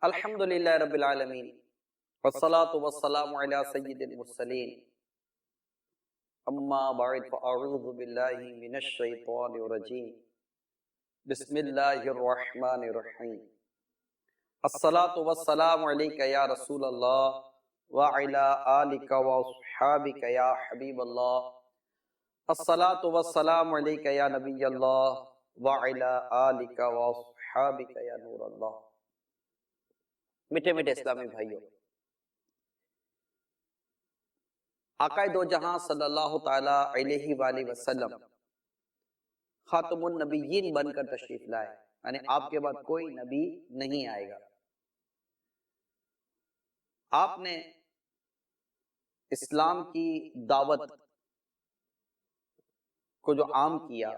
الحمدللہ رب العالمین والصلاة والسلام علی سید المرسلین اما بعد فاعوذ باللہ من الشیطان الرجیم بسم اللہ الرحمن الرحیم الصلاة والسلام علیک یا رسول اللہ وعلی آلک واصحابک یا حبیب اللہ الصلاة والسلام علیک یا نبی اللہ وعلی آلک واصحابک یا نور اللہ۔ میٹھے میٹھے اسلامی بھائیوں، آقا دو جہاں صلی اللہ تعالی علیہ وآلہ وسلم خاتم النبیین بن کر تشریف لائے، یعنی آپ کے بعد کوئی نبی نہیں آئے گا۔ آپ نے اسلام کی دعوت کو جو عام کیا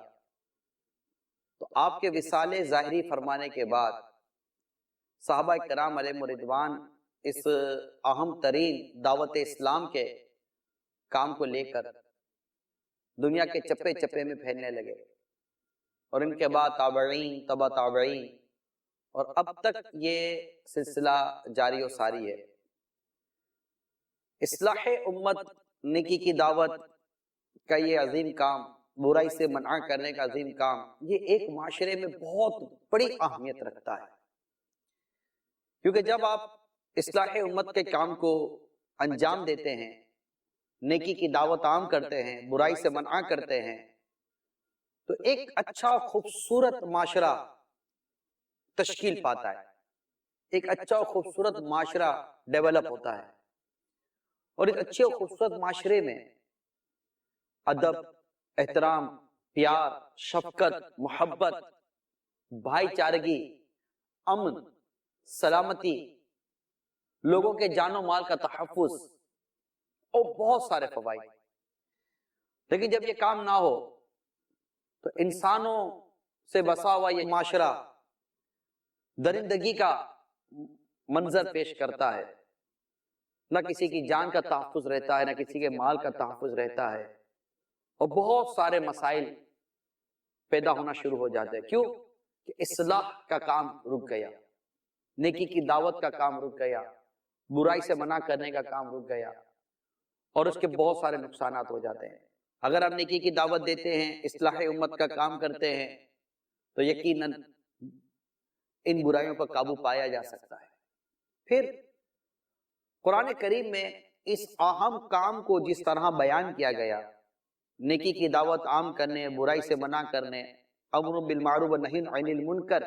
تو آپ کے وصال ظاہری فرمانے کے بعد صحابہ کرام علیہ رضوان اس اہم ترین دعوت اسلام کے کام کو لے کر دنیا کے چپے چپے میں پھیلنے لگے، اور ان کے بعد تابعین، تبع تابعین، اور اب تک یہ سلسلہ جاری و ساری ہے۔ اصلاح امت، نیکی کی دعوت کا یہ عظیم کام، برائی سے منع کرنے کا عظیم کام، یہ ایک معاشرے میں بہت بڑی اہمیت رکھتا ہے، کیونکہ جب آپ اصلاح امت کے کام کو انجام دیتے ہیں، نیکی کی دعوت عام کرتے ہیں، برائی سے منع کرتے ہیں، تو ایک اچھا خوبصورت معاشرہ تشکیل پاتا ہے، ایک اچھا خوبصورت معاشرہ ڈیولپ ہوتا ہے، اور ایک اچھے خوبصورت معاشرے میں ادب، احترام، پیار، شفقت، محبت، بھائی چارگی، امن، سلامتی، لوگوں کے جان و مال کا تحفظ اور بہت سارے فوائد۔ لیکن جب یہ کام نہ ہو تو انسانوں سے بسا ہوا یہ معاشرہ درندگی کا منظر پیش کرتا ہے، نہ کسی کی جان کا تحفظ رہتا ہے، نہ کسی کے مال کا تحفظ رہتا ہے، اور بہت سارے مسائل پیدا ہونا شروع ہو جاتے ہیں۔ کیوں؟ کہ اصلاح کا کام رک گیا، نیکی کی دعوت کا کام رک گیا، برائی سے منع کرنے کا کام رک گیا، اور اس کے بہت سارے نقصانات ہو جاتے ہیں۔ اگر آپ نیکی کی دعوت دیتے ہیں، اصلاح امت کا کام کرتے ہیں، تو یقیناً ان برائیوں پر قابو پایا جا سکتا ہے۔ پھر قرآن کریم میں اس اہم کام کو جس طرح بیان کیا گیا، نیکی کی دعوت عام کرنے، برائی سے منع کرنے، امر بالمعروف ونہی عن المنکر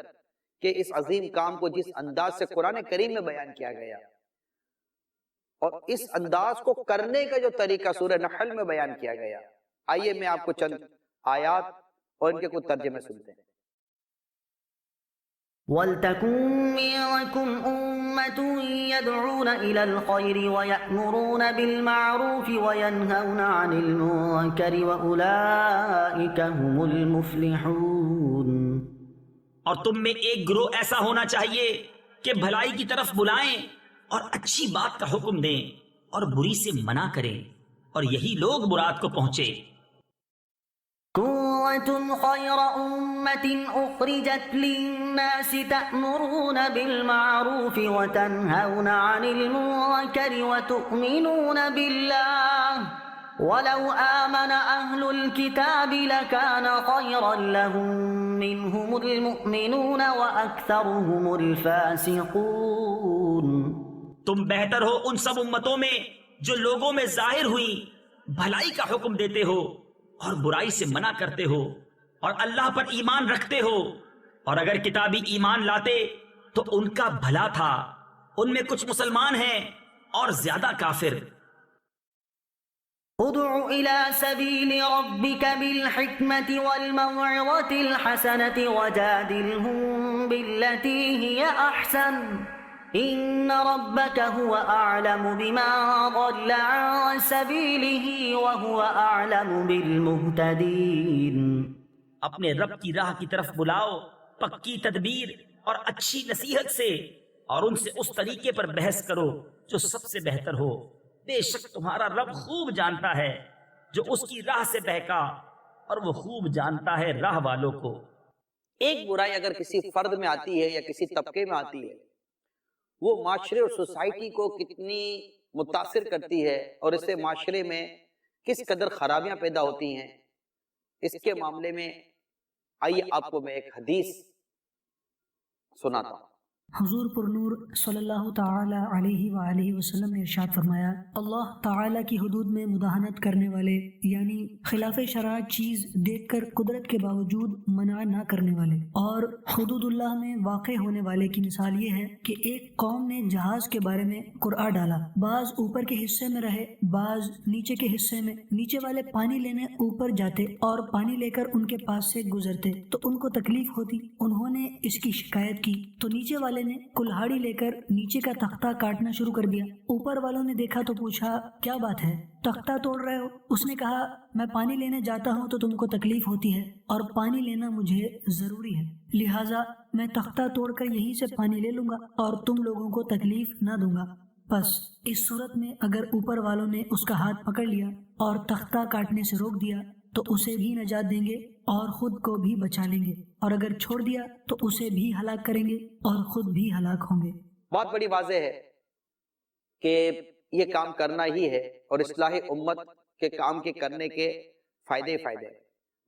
کہ اس عظیم کام کو جس انداز سے قرآن کریم میں بیان کیا گیا، اور اس انداز کو کرنے کا جو طریقہ سورہ نحل میں بیان کیا گیا، آئیے میں آپ کو چند آیات اور ان کے کچھ ترجمے سنتے ہیں۔ وَلْتَكُن مِّنكُمْ أُمَّةٌ يَدْعُونَ إِلَى الْخَيْرِ وَيَأْمُرُونَ بِالْمَعْرُوفِ وَيَنْهَوْنَ عَنِ الْمُنكَرِ وَأُولَئِكَ هُمُ الْمُفْلِحُونَ۔ اور تم میں ایک گروہ ایسا ہونا چاہیے کہ بھلائی کی طرف بلائیں اور اچھی بات کا حکم دیں اور بری سے منع کریں، اور یہی لوگ مراد کو پہنچے۔ كنتم خير أمة أخرجت للناس تأمرون بالمعروف وتنهون عن المنكر وتؤمنون بالله ولو آمن أهل الكتاب لكان خيرا لهم منهم المؤمنون وأكثرهم الفاسقون۔ تم بہتر ہو ان سب امتوں میں جو لوگوں میں ظاہر ہوئی بھلائی کا حکم دیتے ہو اور برائی سے منع کرتے ہو، اور اللہ پر ایمان رکھتے ہو، اور اگر کتابی ایمان لاتے تو ان کا بھلا تھا، ان میں کچھ مسلمان ہیں اور زیادہ کافر۔ ادع إلى سبيل ربك بالحكمة والموعظة الحسنة وجادلهم بالتي هي أحسن إن ربك هو أعلم بما ضل عن سبيله وهو أعلم بالمهتدين۔ اپنے رب کی راہ کی طرف بلاؤ پکی تدبیر اور اچھی نصیحت سے، اور ان سے اس طریقے پر بحث کرو جو سب سے بہتر ہو۔ بے شک تمہارا رب خوب جانتا ہے جو اس کی راہ سے بہکا، اور وہ خوب جانتا ہے راہ والوں کو۔ ایک برائی اگر کسی فرد میں آتی ہے یا کسی طبقے میں آتی ہے وہ معاشرے اور سوسائٹی کو کتنی متاثر کرتی ہے اور اس سے معاشرے میں کس قدر خرابیاں پیدا ہوتی ہیں، اس کے معاملے میں آئیے آپ کو میں ایک حدیث سناتا ہوں۔ حضور پر نور صلی اللہ تعالی علیہ وآلہ وسلم نے ارشاد فرمایا، اللہ تعالی کی حدود میں مداہنت کرنے والے یعنی خلاف شرع چیز دیکھ کر قدرت کے باوجود منع نہ کرنے والے، اور حدود اللہ میں واقع ہونے والے کی مثال یہ ہے کہ ایک قوم نے جہاز کے بارے میں قرعہ ڈالا، بعض اوپر کے حصے میں رہے، بعض نیچے کے حصے میں، نیچے والے پانی لینے اوپر جاتے اور پانی لے کر ان کے پاس سے گزرتے تو ان کو تکلیف ہوتی، انہوں نے اس کی شکایت کی تو نیچے والے نے کلہاڑی لے کر نیچے کا تختہ کاٹنا شروع کر دیا۔ اوپر والوں نے دیکھا تو پوچھا کیا بات ہے، تختہ توڑ رہے ہو؟ اس نے کہا میں پانی لینے جاتا ہوں تو تم کو تکلیف ہوتی ہے اور پانی لینا مجھے ضروری ہے، لہٰذا میں تختہ توڑ کر یہیں سے پانی لے لوں گا اور تم لوگوں کو تکلیف نہ دوں گا۔ بس اس صورت میں اگر اوپر والوں نے اس کا ہاتھ پکڑ لیا اور تختہ کاٹنے سے روک دیا تو اسے بھی نجات دیں گے اور خود کو بھی بچا لیں گے، اور اگر چھوڑ دیا تو اسے بھی ہلاک کریں گے اور خود بھی ہلاک ہوں گے۔ بہت بڑی واضح ہے کہ یہ کام کرنا ہی ہے اور اصلاح امت کے کام کے کرنے کے فائدے فائدے،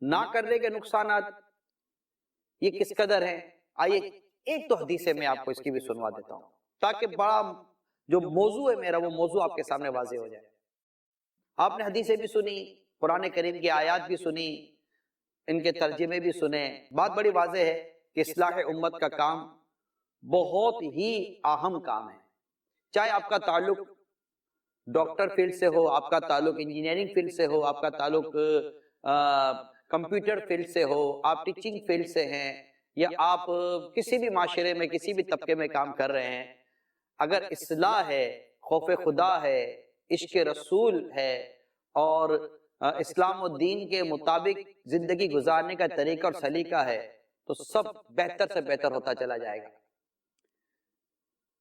نہ کرنے کے نقصانات یہ کس قدر ہیں۔ آئیے ایک تو حدیث ہے، میں آپ کو اس کی بھی سنوا دیتا ہوں تاکہ بڑا جو موضوع ہے میرا وہ موضوع آپ کے سامنے واضح ہو جائے۔ آپ نے حدیثیں بھی سنی، قرآن کریم کی آیات بھی سنی، ان کے ترجمے بھی سنے۔ بات بڑی واضح ہے کہ اصلاح امت کا کام بہت ہی اہم کام ہے، چاہے آپ کا تعلق ڈاکٹر فیلڈ سے ہو، آپ کا تعلق انجینئرنگ فیلڈ سے ہو، آپ کا تعلق کمپیوٹر فیلڈ سے ہو، آپ ٹیچنگ فیلڈ سے ہیں، یا آپ کسی بھی معاشرے میں کسی بھی طبقے میں کام کر رہے ہیں، اگر اصلاح ہے، خوف خدا ہے، عشق رسول ہے اور اسلام و دین کے مطابق زندگی گزارنے کا طریقہ اور سلیقہ ہے تو سب بہتر سے بہتر ہوتا چلا جائے گا۔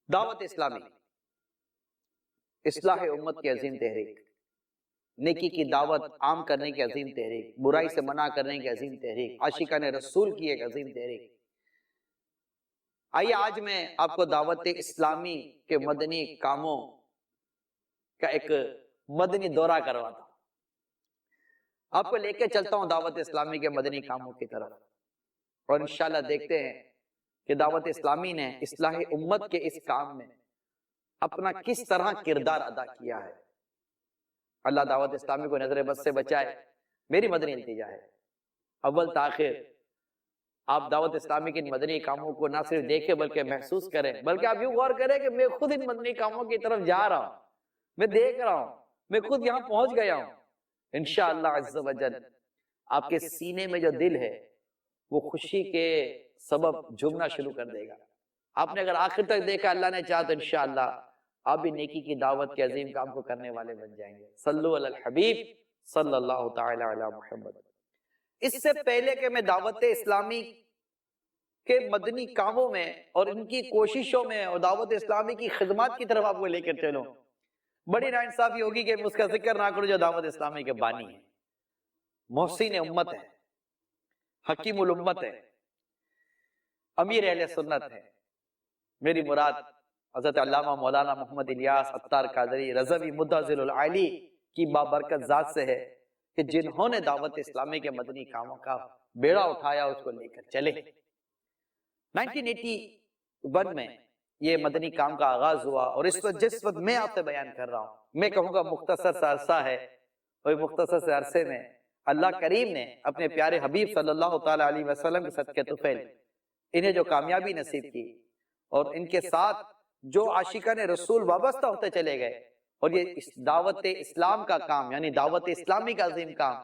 دعوت اسلامی اصلاح امت کی عظیم تحریک، نیکی کی دعوت عام کرنے کی عظیم تحریک، برائی سے منع کرنے کی عظیم تحریک، عاشقان رسول کی ایک عظیم تحریک۔ آئیے آج میں آپ کو دعوت اسلامی کے مدنی کاموں کا ایک مدنی دورہ کرواتا ہوں، آپ کو لے کے چلتا ہوں دعوت اسلامی کے مدنی کاموں کی طرف، اور انشاءاللہ دیکھتے ہیں کہ دعوت اسلامی نے اصلاح امت کے اس کام میں اپنا کس طرح کردار ادا کیا ہے۔ اللہ دعوت اسلامی کو نظر بد سے بچائے، میری مدنی التجا ہے اول تاخیر آپ دعوت اسلامی کے ان مدنی کاموں کو نہ صرف دیکھیں بلکہ محسوس کریں، بلکہ آپ یوں غور کریں کہ میں خود ان مدنی کاموں کی طرف جا رہا ہوں، میں دیکھ رہا ہوں، میں خود یہاں پہنچ گیا ہوں۔ انشاءاللہ عز و جل آپ کے سینے میں جو دل ہے وہ خوشی کے سبب جھومنا شروع کر دے گا۔ آپ نے اگر آخر تک دیکھا، اللہ نے چاہا تو انشاءاللہ آپ بھی نیکی کی دعوت کے عظیم کام کو کرنے والے بن جائیں گے۔ صلو علی الحبیب صلی اللہ تعالی علی محمد۔ اس سے پہلے کہ میں دعوت اسلامی کے مدنی کاموں میں اور ان کی کوششوں میں اور دعوت اسلامی کی خدمات کی طرف آپ کو لے کر چلوں، بڑی ناانصافی ہوگی کہ میں اس کا ذکر نہ کروں جو دعوت اسلامی کے بانی ہیں، محسن امت ہے، حکیم الامت ہے، امیر اہل سنت ہے۔ میری مراد حضرت علامہ مولانا محمد الیاس عطار قادری رضوی مدظل العالی کی بابرکت ذات سے ہے کہ جنہوں نے دعوت اسلامی کے مدنی کاموں کا بیڑا اٹھایا، اس کو لے کر چلے۔ 1981 میں یہ مدنی کام کا آغاز ہوا، اور اس وقت جس وقت میں آپ سے بیان کر رہا ہوں، میں کہوں گا مختصر سا عرصہ ہے، اور مختصر سے عرصے میں اللہ کریم نے اپنے پیارے حبیب صلی اللہ تعالی علیہ وسلم کے صدقے طفیل انہیں جو کامیابی نصیب کی، اور ان کے ساتھ جو عاشقان رسول وابستہ ہوتے چلے گئے، اور یہ دعوت اسلام کا کام یعنی دعوت اسلامی کا عظیم کام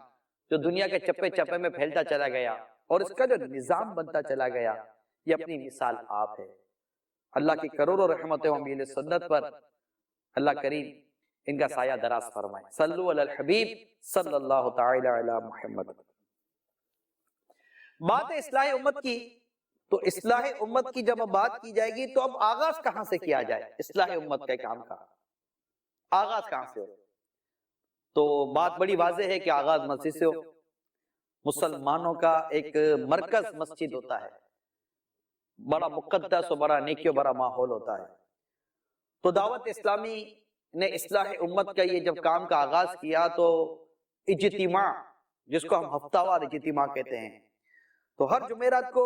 جو دنیا کے چپے چپے میں پھیلتا چلا گیا اور اس کا جو نظام بنتا چلا گیا، یہ اپنی مثال آپ ہے۔ اللہ کی کروڑوں رحمتیں ہوں اہل سنت پر، اللہ کریم ان کا سایہ دراز فرمائے۔ صلو علی الحبیب صلی اللہ تعالی علی محمد۔ بات اصلاح امت کی، تو اصلاح امت کی جب بات کی جائے گی تو اب آغاز کہاں سے کیا جائے؟ اصلاح امت کے کام کا آغاز کہاں سے ہو؟ تو بات بڑی واضح ہے کہ آغاز مسجد سے ہو۔ مسلمانوں کا ایک مرکز مسجد ہوتا ہے، بڑا مقدس اور بڑا نیکی و بڑا ماحول ہوتا ہے، تو دعوت اسلامی نے اصلاح امت کا یہ جب کام کا آغاز کیا تو اجتماع، جس کو ہم ہفتہ وار اجتماع کہتے ہیں، تو ہر جمعرات کو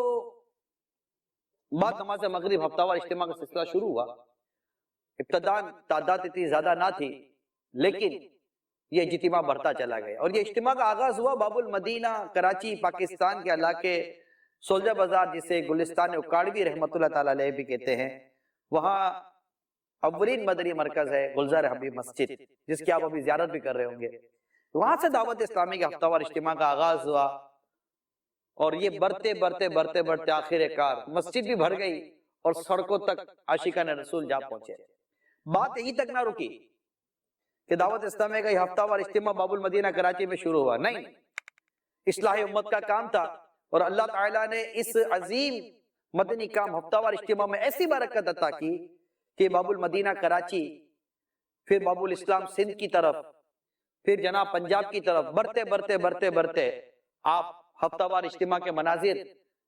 بعد نماز مغرب ہفتہ وار اجتماع کا سلسلہ شروع ہوا۔ ابتداء تعداد اتنی زیادہ نہ تھی، لیکن یہ اجتماع بڑھتا چلا گیا، اور یہ اجتماع کا آغاز ہوا باب المدینہ، کراچی، پاکستان کے علاقے سولجہ بازار، جسے گلستان اکاڑوی رحمت اللہ تعالی علیہ بھی کہتے ہیں، وہاں اولین مدنی مرکز ہے گلزار حبیب مسجد، جس کی آپ ابھی زیارت بھی کر رہے ہوں گے۔ وہاں سے دعوت اسلامی کے ہفتہ وار اجتماع کا آغاز ہوا، اور یہ بڑھتے آخر کار مسجد بھی بھر گئی اور سڑکوں تک عاشقان رسول جا پہنچے۔ بات یہی تک نہ رکی کہ دعوت اسلامی کا یہ ہفتہ وار اجتماع باب المدینہ کراچی میں شروع ہوا، نہیں، اصلاح امت کا کام تھا، اور اللہ تعالیٰ نے اس عظیم مدنی کام ہفتہ وار اجتماع میں ایسی برکت عطا کی کہ باب المدینہ کراچی، پھر باب الاسلام سندھ کی طرف، پھر جناب پنجاب کی طرف بڑھتے آپ ہفتہ وار اجتماع کے مناظر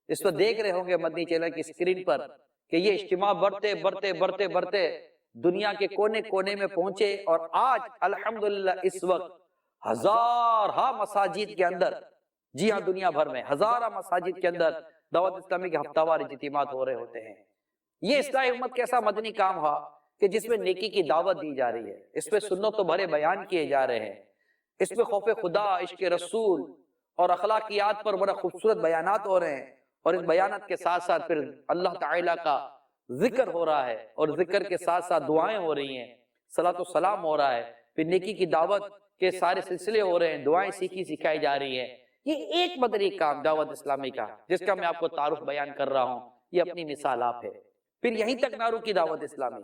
اس وقت دیکھ رہے ہوں گے مدنی چینل کی اسکرین پر، کہ یہ اجتماع بڑھتے دنیا کے کونے کونے میں پہنچے، اور آج الحمدللہ اس وقت ہزارہ مساجد کے اندر، جی ہاں دنیا بھر میں ہزارہ مساجد کے اندر دعوت اسلامی کے ہفتہ وار اجتماعات ہو رہے ہوتے ہیں۔ یہ اصلاح امت کیسا مدنی کام ہوا کہ جس میں نیکی کی دعوت دی جا رہی ہے، اس پہ سنت و بھرے بیان کیے جا رہے ہیں، اس پہ خوف خدا، عشق رسول اور اخلاقیات پر بڑا خوبصورت بیانات ہو رہے ہیں، اور اس بیانات کے ساتھ ساتھ پھر اللہ تعالیٰ کا ذکر ہو رہا ہے، اور ذکر کے ساتھ ساتھ دعائیں ہو رہی ہیں، صلاۃ و سلام ہو رہا ہے، پھر نیکی کی دعوت کے سارے سلسلے ہو رہے ہیں، دعائیں سکھائی جا رہی ہیں۔ یہ ایک مدنی کام دعوت اسلامی کا، جس کا میں آپ کو تعارف بیان کر رہا ہوں، یہ اپنی مثال آپ ہے۔ پھر یہیں تک نہ رکی دعوت اسلامی،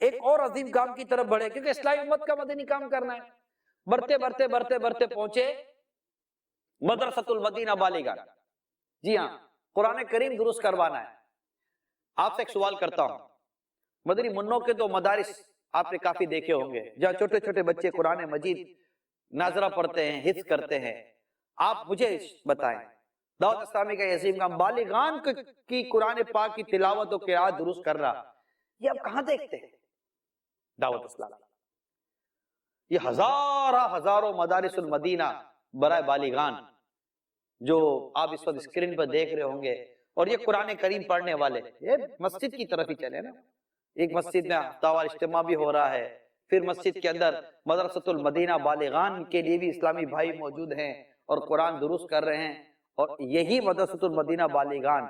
ایک اور عظیم کام کی طرف بڑھے، کیونکہ اسلامی امت کا مدنی کام کرنا ہے۔ بڑھتے پہنچے مدرسۃ المدینہ بالیگان، جی ہاں قرآن کریم درست کروانا ہے۔ آپ سے ایک سوال کرتا ہوں، مدنی منوں کے تو مدارس آپ نے کافی دیکھے ہوں گے، جہاں چھوٹے چھوٹے بچے قرآن مجید ناظرہ پڑھتے ہیں، حفظ کرتے ہیں۔ آپ مجھے بتائیں، دعوت اسلامی کا یہ عظیم کام بالغان کی قرآن پاک کی تلاوت و قرات درست کر رہا، یہ آپ کہاں دیکھتے ہیں؟ دعوت اسلامی یہ ہزاروں مدارس المدینہ برائے بالغان، جو آپ اس وقت اسکرین پر دیکھ رہے ہوں گے، اور یہ قرآن کریم پڑھنے والے، یہ مسجد کی طرف ہی چلے نا، ایک مسجد میں ہفتہ وار اجتماع بھی ہو رہا ہے، پھر مسجد کے اندر مدرسۃ المدینہ بالغان کے لیے بھی اسلامی بھائی موجود ہیں اور قرآن درست کر رہے ہیں، اور یہی مدرسۃ المدینہ بالغان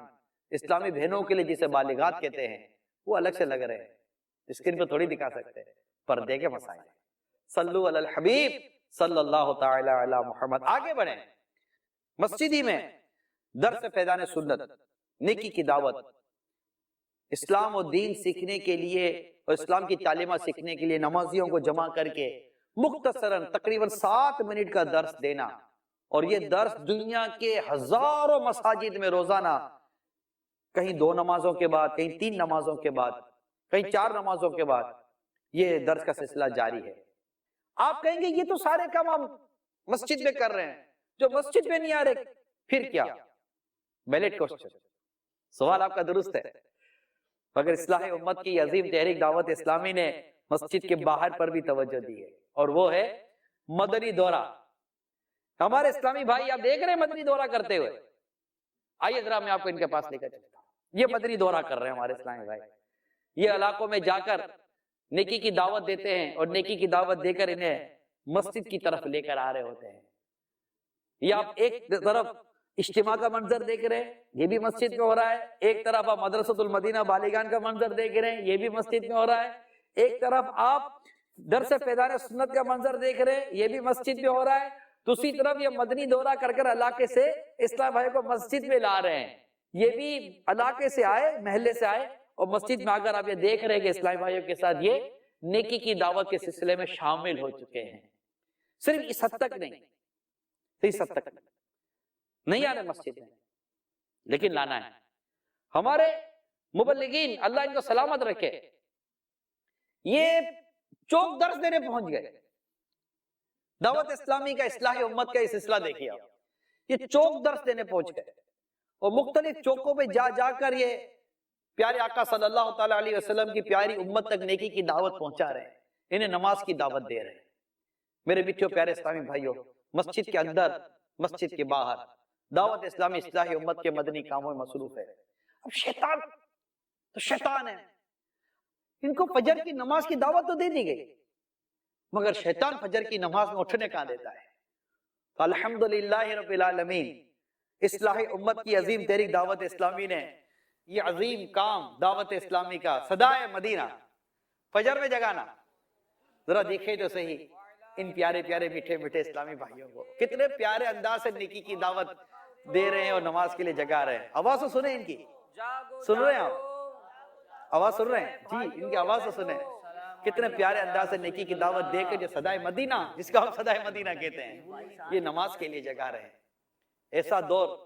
اسلامی بہنوں کے لیے جسے بالغات کہتے ہیں، وہ الگ سے لگ رہے ہیں، اسکرین پر تھوڑی دکھا سکتے ہیں، پردے کے مسائل۔ صلو علی الحبیب صلی اللہ تعالی علی محمد۔ آگے بڑھیں، مسجدی میں درس فیضان سنت، نیکی کی دعوت، اسلام و دین سیکھنے کے لیے اور اسلام کی تعلیمات سیکھنے کے لیے نمازیوں کو جمع کر کے مختصراً تقریباً 7 منٹ کا درس دینا، اور یہ درس دنیا کے ہزاروں مساجد میں روزانہ، کہیں 2 نمازوں کے بعد، کہیں 3 نمازوں کے بعد، کہیں 4 نمازوں کے بعد یہ درس کا سلسلہ جاری ہے۔ آپ کہیں گے یہ تو سارے کام ہم مسجد میں کر رہے ہیں، جو مسجد میں نہیں آ رہے پھر کیا؟ ویلڈ کوسچن، سوال آپ کا درست ہے، مگر اصلاح امت کی عظیم تحریک دعوت اسلامی نے مسجد کے باہر پر بھی توجہ دی ہے، اور وہ ہے مدنی دورہ۔ ہمارے اسلامی بھائی آپ دیکھ رہے ہیں مدنی دورہ کرتے ہوئے، آئیے ذرا میں آپ کو ان کے پاس لے کر چلتا ہوں۔ یہ مدنی دورہ کر رہے ہیں ہمارے اسلامی بھائی، یہ علاقوں میں جا کر نیکی کی دعوت دیتے ہیں، اور نیکی کی دعوت دے کر انہیں مسجد کی طرف لے کر آ رہے ہوتے ہیں۔ یہ آپ ایک طرف اجتماع کا منظر دیکھ رہے ہیں، یہ بھی مسجد میں ہو رہا ہے، ایک طرف آپ مدرسۃ المدینہ بالغان کا منظر دیکھ رہے ہیں، یہ بھی مسجد میں ہو رہا ہے، ایک طرف آپ درس فیضان سنت کا منظر دیکھ رہے ہیں، یہ بھی مسجد میں ہو رہا ہے، دوسری طرف یہ مدنی دورہ کر کر علاقے سے اسلام بھائی کو مسجد میں لا رہے ہیں، یہ بھی علاقے سے آئے، محلے سے آئے، اور مسجد میں آگر آپ یہ دیکھ رہے ہیں کہ اسلامی بھائیوں کے ساتھ یہ نیکی کی دعوت کے سلسلے میں شامل ہو چکے ہیں۔ صرف اس حد تک نہیں، اس حد تک نہیں آ رہے مسجد میں، لیکن لانا ہے۔ ہمارے مبلغین اللہ ان کو سلامت رکھے، یہ چوک درس دینے پہنچ گئے۔ دعوت اسلامی کا اصلاح امت کا یہ سلسلہ دیکھیے آپ، یہ چوک درس دینے پہنچ گئے، اور مختلف چوکوں پہ جا جا کر یہ پیارے آقا صلی اللہ تعالیٰ علیہ وسلم کی پیاری امت تک نیکی کی دعوت پہنچا رہے ہیں، انہیں نماز کی دعوت دے رہے ہیں۔ میرے بچوں، پیارے اسلامی بھائیوں، مسجد کے اندر، مسجد کے باہر دعوت اسلامی اصلاح امت کے مدنی کاموں میں مصروف ہے۔ اب شیطان تو شیطان ہے، ان کو فجر کی نماز کی دعوت تو دے دی گئی، مگر شیطان فجر کی نماز میں اٹھنے کہاں دیتا ہے؟ تو الحمدللہ رب العالمین، اصلاح امت کی عظیم تحریک دعوت اسلامی نے یہ عظیم کام دعوت اسلامی کا صدائے مدینہ فجر میں جگانا، ذرا دیکھیں تو صحیح ان پیارے پیارے میٹھے میٹھے اسلامی بھائیوں کو، کتنے پیارے انداز سے نیکی کی دعوت دے رہے ہیں اور نماز کے لیے جگا رہے ہیں۔ آواز تو سنیں ان کی، سن رہے ہیں آپ؟ آواز سن رہے ہیں؟ جی، ان کی آواز تو سنیں، کتنے پیارے انداز سے نیکی کی دعوت دے کے جو صدائے مدینہ، جس کا ہم صدائے مدینہ کہتے ہیں، یہ نماز کے لیے جگا رہے ہیں۔ ایسا دور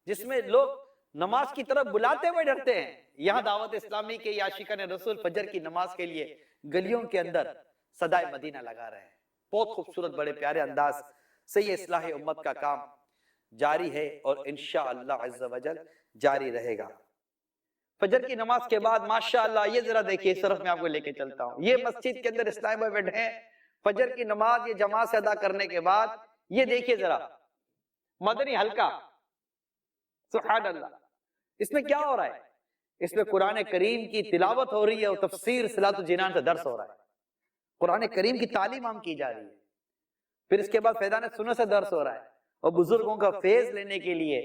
جس میں لوگ نماز کی طرف بلاتے ہوئے ڈرتے ہیں، یہاں دعوت اسلامی کے عاشقان رسول فجر کی نماز کے لیے گلیوں کے اندر صدائے مدینہ لگا رہے ہیں۔ بہت خوبصورت، بڑے پیارے انداز سے یہ اصلاح امت کا کام جاری ہے اور انشاءاللہ عز و جل جاری رہے گا۔ فجر کی نماز کے بعد ماشاءاللہ یہ ذرا دیکھیے، اس طرف میں آپ کو لے کے چلتا ہوں، یہ مسجد کے اندر اسلامی بھائی بیٹھے ہیں، فجر کی نماز یہ جماعت سے ادا کرنے کے بعد یہ دیکھیے ذرا مدنی حلقہ، سبحان اللہ، اس میں کیا ہو رہا ہے؟ اس میں قرآن کریم کی تلاوت ہو رہی ہے اور تفسیر صلاۃ الجنان سے درس ہو رہا ہے، قرآن کریم کی تعلیم عام کی جا رہی ہے، پھر اس کے بعد فیضان سنت سے درس ہو رہا ہے، اور بزرگوں کا فیض لینے کے لیے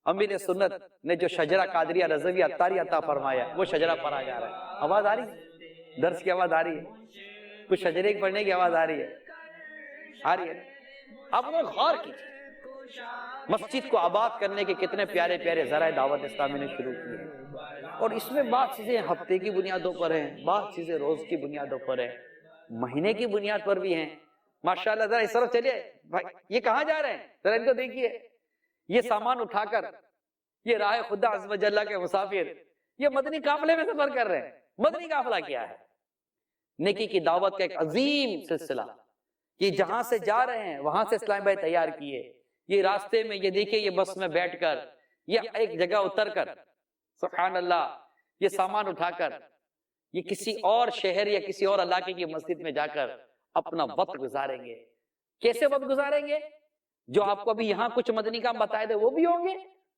امیر سنت نے جو شجرہ قادریہ رضویہ عطاری عطا فرمایا وہ شجرہ پڑھا جا رہا ہے۔ آواز آ رہی ہے؟ درس کی آواز آ رہی ہے؟ کچھ شجرے کی پڑھنے کی آواز آ رہی ہے؟ آ رہی ہے؟ آپ لوگ غور کیجیے، مسجد کو آباد کرنے کے کتنے پیارے پیارے ذرائع دعوت اسلامی نے شروع کیے، اور اس میں بعض چیزیں ہفتے کی بنیادوں پر ہیں، بعض چیزیں روز کی بنیادوں پر ہیں، مہینے کی بنیاد پر بھی ہیں۔ ماشاءاللہ ذرا اس طرف چلیے بھائی، یہ کہاں جا رہے ہیں؟ ذرا ان کو دیکھیے، یہ سامان اٹھا کر یہ راہ خدا عز و جل کے مسافر یہ مدنی قافلے میں سفر کر رہے ہیں۔ مدنی قافلہ کیا ہے؟ نیکی کی دعوت کا ایک عظیم سلسلہ، یہ جہاں سے جا رہے ہیں وہاں سے اسلام بھائی تیار کیے، یہ راستے میں یہ دیکھیں، یہ بس میں بیٹھ کر، یہ ایک جگہ اتر کر، سبحان اللہ، یہ سامان اٹھا کر یہ کسی اور شہر یا کسی اور علاقے کی مسجد میں جا کر اپنا وقت گزاریں گے۔ کیسے وقت گزاریں گے؟ جو آپ کو ابھی یہاں کچھ مدنی کام بتائے تھے وہ بھی ہوں گے،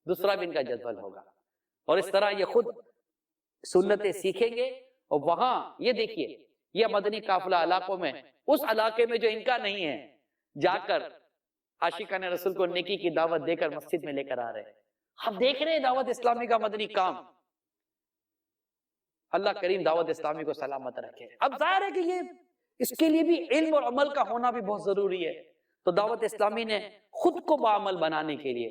دوسرا بھی ان کا جدول ہوگا، اور اس طرح یہ خود سنتیں سیکھیں گے، اور وہاں یہ دیکھیے یہ مدنی قافلہ علاقوں میں، اس علاقے میں جو ان کا نہیں ہے، جا کر عاشقان رسول کو نیکی کی دعوت دے کر مسجد میں لے کر آ رہے ہیں۔ ہم دیکھ رہے ہیں دعوت اسلامی کا مدنی کام، اللہ کریم دعوت اسلامی کو سلامت رکھے۔ اب ظاہر ہے کہ یہ اس کے لیے بھی علم اور عمل کا ہونا بھی بہت ضروری ہے، تو دعوت اسلامی نے خود کو بعمل بنانے کے لیے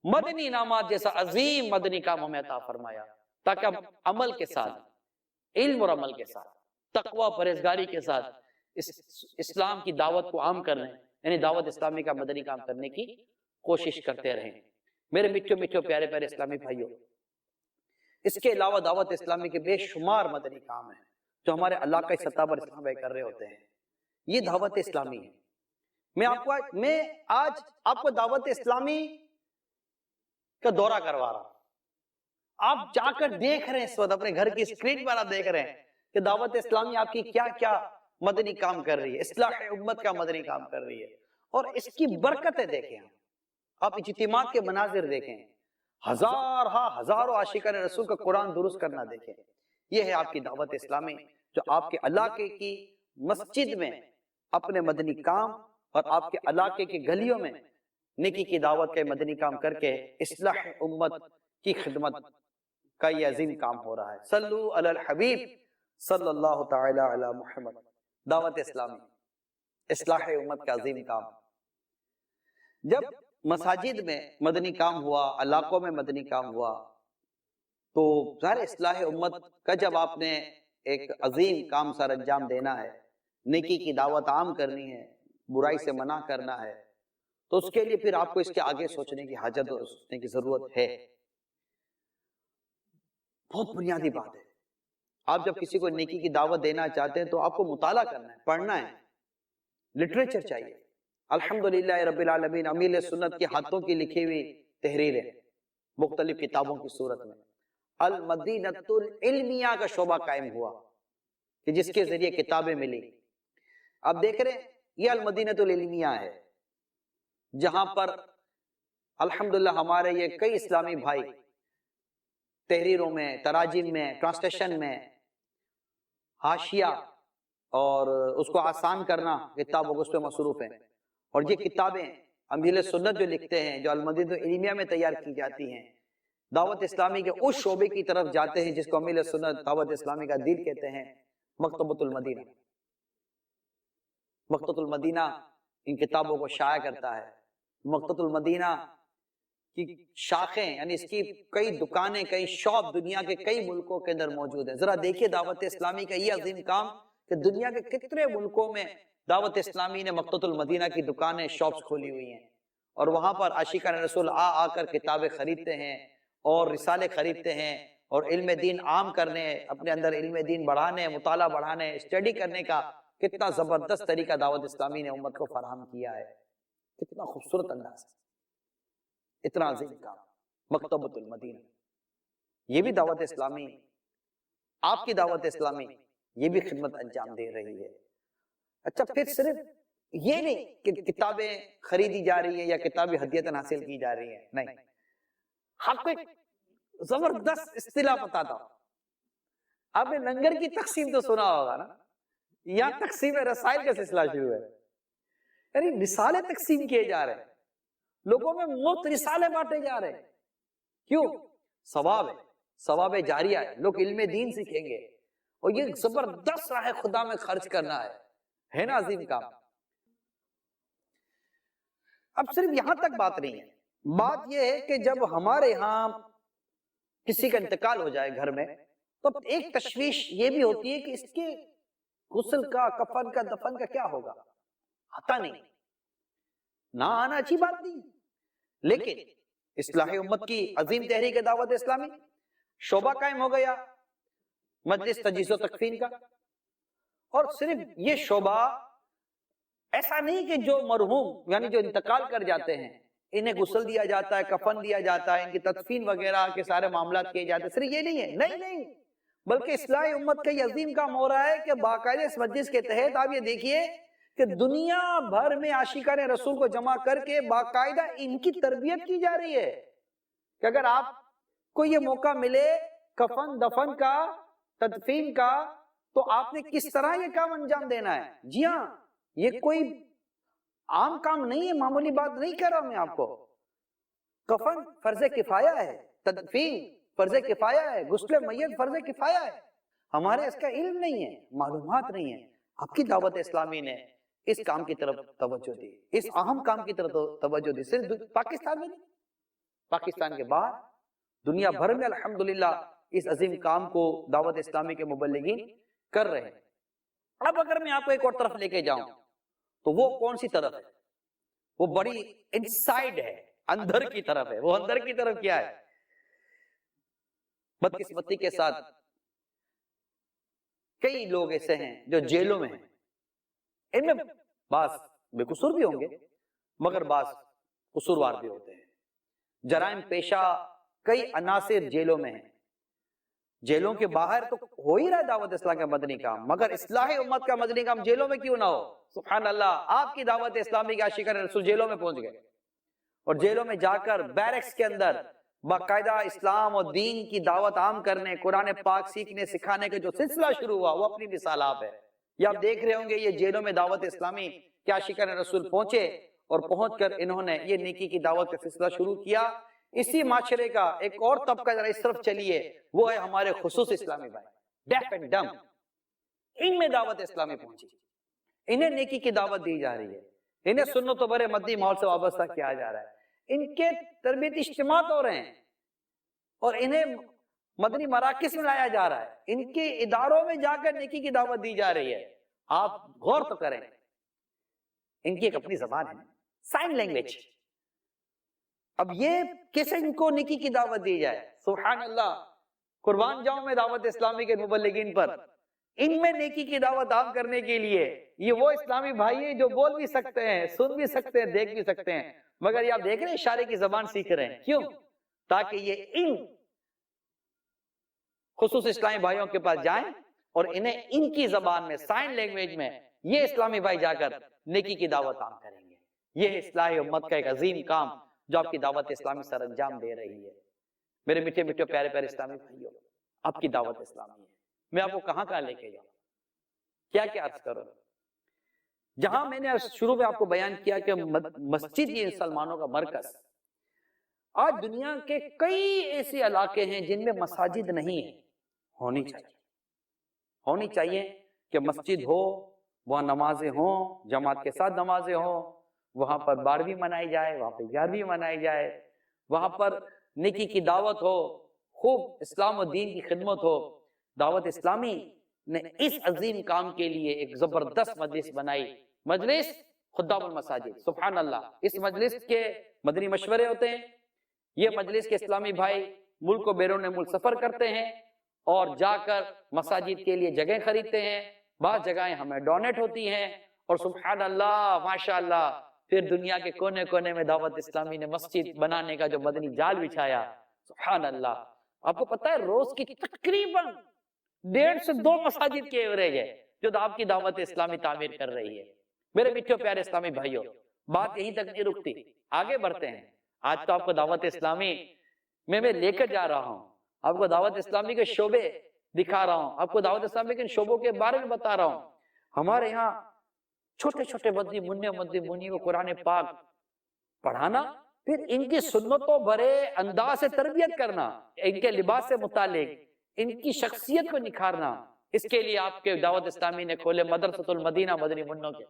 مدنی انعامات جیسا عظیم مدنی کام ہمیں عطا فرمایا، تاکہ ہم عمل کے ساتھ، علم اور عمل کے ساتھ، تقوی پرہیزگاری کے ساتھ اسلام کی دعوت کو عام کرنے، یعنی دعوت اسلامی کا مدنی کام کرنے کی کوشش کرتے رہیں۔ میرے مٹھو مٹھو پیارے پیارے اسلامی بھائیوں، اس کے علاوہ دعوت اسلامی کے بے شمار مدنی کام ہیں جو ہمارے علاقائی سطح پر اسلام بھائی کر رہے ہوتے ہیں۔ یہ دعوت اسلامی ہے۔ میں آج آپ کو دعوت اسلامی کا دورہ کروا رہا ہوں، آپ جا کر دیکھ رہے ہیں، اس وقت اپنے گھر کی اسکرین پر آپ دیکھ رہے ہیں کہ دعوت اسلامی آپ کی کیا کیا مدنی کام کر رہی ہے، اصلاح امت کا مدنی کام کر رہی ہے، اور اس کی برکتیں دیکھیں، آپ اجتماعات کے مناظر دیکھیں، ہزاروں عاشقان رسول کا قرآن درست کرنا دیکھیں۔ یہ ہے آپ کی دعوت اسلامی جو آپ کے علاقے کی مسجد میں اپنے مدنی کام اور آپ کے علاقے کی گلیوں میں نیکی کی دعوت کے مدنی کام کر کے اصلاح امت کی خدمت کا یہ عظیم کام ہو رہا ہے۔ صلو علی الحبیب صلی اللہ تعالی علی محمد۔ دعوت اسلامی اصلاح امت کا عظیم کام، جب مساجد میں مدنی کام ہوا، علاقوں میں مدنی کام ہوا، تو ظاہر اصلاح امت کا جب آپ نے ایک عظیم کام سر انجام دینا ہے، نیکی کی دعوت عام کرنی ہے، برائی سے منع کرنا ہے، تو اس کے لیے پھر آپ کو اس کے آگے سوچنے کی حاجت اور سوچنے کی ضرورت ہے۔ بہت بنیادی بات ہے، آپ جب کسی کو نیکی کی دعوت دینا چاہتے ہیں تو آپ کو مطالعہ کرنا ہے، پڑھنا ہے، لٹریچر چاہیے۔ الحمدللہ رب العالمین، امیر سنت کے ہاتھوں کی لکھی ہوئی تحریریں مختلف کتابوں کی صورت میں المدینۃ العلمیہ کا شعبہ قائم ہوا کہ جس کے ذریعے کتابیں ملی. اب دیکھ رہے ہیں یہ المدینۃ العلمیہ ہے جہاں پر الحمدللہ ہمارے یہ کئی اسلامی بھائی تحریروں میں، تراجم میں، ٹرانسلیشن میں، حاشیہ اور اس کو آسان کرنا کتابوں کو اس پہ مصروف ہیں. اور یہ کتابیں امیر سنت جو لکھتے ہیں، جو المدینۃ العلمیہ میں تیار کی جاتی ہیں، دعوت اسلامی کے اس شعبے کی طرف جاتے ہیں جس کو امیر سنت دعوت اسلامی کا دل کہتے ہیں، مکتبۃ المدینہ. مکتبۃ المدینہ ان کتابوں کو شائع کرتا ہے. مکتبۃ المدینہ کی شاخیں یعنی اس کی کئی دکانیں، کئی شاپ دنیا کے کئی ملکوں کے اندر موجود ہیں. ذرا دیکھیے دعوت اسلامی کا یہ عظیم کام کہ دنیا کے کتنے ملکوں میں دعوت اسلامی نے مکتبۃ المدینہ کی دکانیں، شاپس کھولی ہوئی ہیں، اور وہاں پر عاشقان رسول آ کر کتابیں خریدتے ہیں اور رسالے خریدتے ہیں اور علم دین عام کرنے، اپنے اندر علم دین بڑھانے، مطالعہ بڑھانے، اسٹڈی کرنے کا کتنا زبردست طریقہ دعوت اسلامی نے امت کو فراہم کیا ہے. کتنا خوبصورت انداز ہے، اتنا عظیم کام مکتبۃ المدینہ. یہ بھی دعوت اسلامی، آپ کی دعوت اسلامی یہ بھی خدمت انجام دے رہی ہے. اچھا پھر صرف یہ نہیں کہ کتابیں خریدی جا رہی ہیں یا کتابیں ہدیتاً حاصل کی جا رہی ہیں، نہیں. آپ کو ایک زبردست اصطلاح بتاتا ہوں. آپ نے لنگر کی تقسیم تو سنا ہوگا نا، یا تقسیم رسائل کا سلسلہ شروع ہے. یعنی رسالے تقسیم کیے جا رہے ہیں، لوگوں میں مفت رسالے بانٹے جا رہے ہیں. کیوں؟ ثواب ہے، ثواب جاریہ ہے، لوگ علم دین سیکھیں گے اور یہ زبردست راہ خدا میں خرچ کرنا ہے نا عظیم کام. اب صرف یہاں تک بات نہیں ہے، بات یہ ہے کہ جب ہمارے ہاں کسی کا انتقال ہو جائے گھر میں تو ایک تشویش یہ بھی ہوتی ہے کہ اس کے غسل کا، کفن کا، دفن کا کیا ہوگا. آتا نہیں، نہ آنا اچھی بات نہیں، لیکن اصلاح امت کی عظیم تحریک دعوت اسلامی شعبہ قائم ہو گیا مجلس تجہیز و تکفین کا. اور صرف یہ شعبہ ایسا نہیں کہ جو مرحوم یعنی جو انتقال کر جاتے ہیں انہیں غسل دیا جاتا ہے، کفن دیا جاتا ہے، ان کی تدفین وغیرہ کے سارے معاملات کیے جاتے ہیں، صرف یہ نہیں ہے، نہیں، بلکہ اصلاح امت کا یہ عظیم کام ہو رہا ہے کہ باقاعدہ اس مجلس کے تحت آپ یہ دیکھیے کہ دنیا بھر میں عاشقان رسول کو جمع کر کے باقاعدہ ان کی تربیت کی جا رہی ہے کہ اگر آپ کو یہ موقع ملے کفن دفن کا، تدفین کا، تو آپ نے کس طرح یہ کام انجام دینا ہے. جی ہاں، یہ کوئی عام کام نہیں ہے، معمولی بات نہیں کر رہا میں آپ کو. کفن فرض کفایہ ہے، تدفین فرض کفایہ ہے، غسل میت فرض کفایہ ہے. ہمارے اس کا علم نہیں ہے، معلومات نہیں ہے. آپ کی دعوت اسلامی نے اس کام کی طرف توجہ دی، اس اہم کام کی طرف توجہ دی. صرف پاکستان میں نہیں، پاکستان کے باہر دنیا بھر میں الحمدللہ اس عظیم کام کو دعوت اسلامی کے مبلغین کر رہے ہیں. اب اگر میں آپ کو ایک اور طرف لے کے جاؤں تو وہ کون سی طرف ہے؟ وہ بڑی انسائیڈ ہے، اندر کی طرف ہے. وہ اندر کی طرف کیا ہے؟ بدقسمتی کے ساتھ کئی لوگ ایسے ہیں جو جیلوں میں ہیں. ان میں بعض بے قصور بھی ہوں گے مگر بعض قصوروار بھی ہوتے ہیں. جرائم پیشہ کئی عناصر جیلوں میں ہیں. جیلوں کے باہر تو ہو ہی رہا دعوت اسلام کا مدنی کام، مگر اصلاح امت کا مدنی کام جیلوں میں کیوں نہ ہو؟ سبحان اللہ، آپ کی دعوت اسلامی کے عاشقان رسول جیلوں میں پہنچ گئے اور جیلوں میں جا کر بیرکس کے اندر باقاعدہ اسلام اور دین کی دعوت عام کرنے، قرآن پاک سیکھنے سکھانے کا جو سلسلہ شروع ہوا وہ اپنی مثال آپ ہے. یہ آپ دیکھ رہے ہوں گے، یہ جیلوں میں دعوت اسلامی کے عاشقان رسول پہنچے اور پہنچ کر انہوں نے یہ نیکی کی دعوت کا سلسلہ شروع کیا. اسی معاشرے کا ایک اور طبقہ ذرا اس طرف چلیے، وہ ہے ہمارے خصوص اسلامی بھائی، ڈیف اینڈ ڈم. ان میں دعوت اسلامی پہنچی، انہیں نیکی کی دعوت دی جا رہی ہے، انہیں سنت و برے مدنی ماحول سے وابستہ کیا جا رہا ہے، ان کے تربیتی اجتماعات ہو رہے ہیں اور انہیں مدنی مراکز میں لایا جا رہا ہے، ان کے اداروں میں جا کر نیکی کی دعوت دی جا رہی ہے. آپ غور تو کریں، ان کی ایک اپنی زبان ہے، سائن لینگویج. اب یہ کیسے ان کو نیکی کی دعوت دی جائے؟ سبحان اللہ، قربان جاؤں میں دعوت اسلامی کے مبلغین پر. ان میں نیکی کی دعوت عام کرنے کے لیے یہ وہ اسلامی بھائی ہیں جو بول بھی سکتے ہیں، سن بھی سکتے ہیں، دیکھ بھی سکتے ہیں، مگر یہ آپ دیکھ رہے ہیں اشارے کی زبان سیکھ رہے ہیں. کیوں؟ تاکہ یہ ان خصوص اسلامی بھائیوں کے پاس جائیں اور انہیں ان کی زبان میں سائن لینگویج میں یہ اسلامی بھائی جا کر نیکی کی دعوت عام کریں گے. یہ اصلاح امت کا ایک عظیم کام جو آپ کی دعوت اسلامی سر انجام دے رہی ہے. میرے میٹھے میٹھے پیارے پیارے اسلامی بھائیوں، آپ کی دعوت اسلامی ہے. میں آپ کو کہاں کہاں لے کے جاؤں، کیا کیا عرض کروں. جہاں میں نے شروع میں آپ کو بیان کیا کہ مسجد یہ مسلمانوں کا مرکز. آج دنیا کے کئی ایسے علاقے ہیں جن میں مساجد نہیں ہیں. ہونی چاہیے کہ مسجد ہو، وہاں نمازیں ہوں، جماعت کے ساتھ نمازیں ہوں، وہاں پر 12ویں منائی جائے، وہاں پر 11ویں منائی جائے، وہاں پر نیکی کی دعوت ہو، خوب اسلام و دین کی خدمت ہو. دعوت اسلامی نے اس عظیم کام کے لیے ایک زبردست مجلس بنائی، مجلس خدام المساجد. سبحان اللہ. اس مجلس کے مدنی مشورے ہوتے ہیں. یہ مجلس کے اسلامی بھائی ملک و بیرون ملک سفر کرتے ہیں اور جا کر مساجد کے لیے جگہیں خریدتے ہیں. بعض جگہیں ہمیں ڈونیٹ ہوتی ہیں اور سبحان اللہ ماشاءاللہ پھر دنیا کے کونے کونے میں دعوت اسلامی نے مسجد بنانے کا جو مدنی جال بچھایا. سبحان اللہ. آپ کو پتہ ہے روز کی تقریباً 1.5 سے 2 مساجد کے ایوریج ہے جو آپ کی دعوت اسلامی تعمیر کر رہی ہے. میرے میٹھے پیارے اسلامی بھائیوں، بات یہیں تک نہیں رکتی، آگے بڑھتے ہیں. آج تو آپ کو دعوت اسلامی میں لے کر جا رہا ہوں، آپ کو دعوت اسلامی کے شعبے دکھا رہا ہوں، آپ کو دعوت اسلامی کے شعبوں کے بارے میں بتا رہا ہوں. ہمارے یہاں چھوٹے چھوٹے مدنی منی کو قرآن پاک پڑھانا، پھر ان کی سنتوں بھرے انداز سے تربیت کرنا، ان کے لباس سے متعلق ان کی شخصیت کو نکھارنا. اس کے لیے آپ کے دعوت اسلامی نے کھولے مدرسۃ المدینہ مدنی منوں کے.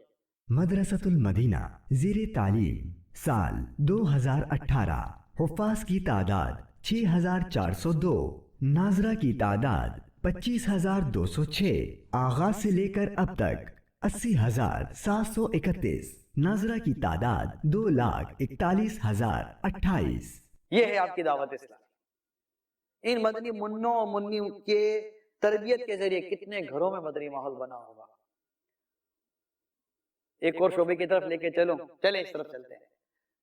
مدرسۃ المدینہ زیر تعلیم سال 2018. حفاظ کی تعداد 6402، ناظرہ کی تعداد 25206. آغاز سے لے کر اب تک 80,731. ناظرہ کی تعداد 2,41,028. یہ ہے آپ کی دعوت اسلامی. ان مدنی منی کے تربیت کے ذریعے کتنے گھروں میں مدنی ماحول بنا ہوگا. ایک اور شعبے کی طرف لے کے چلیں اس طرف چلتے ہیں.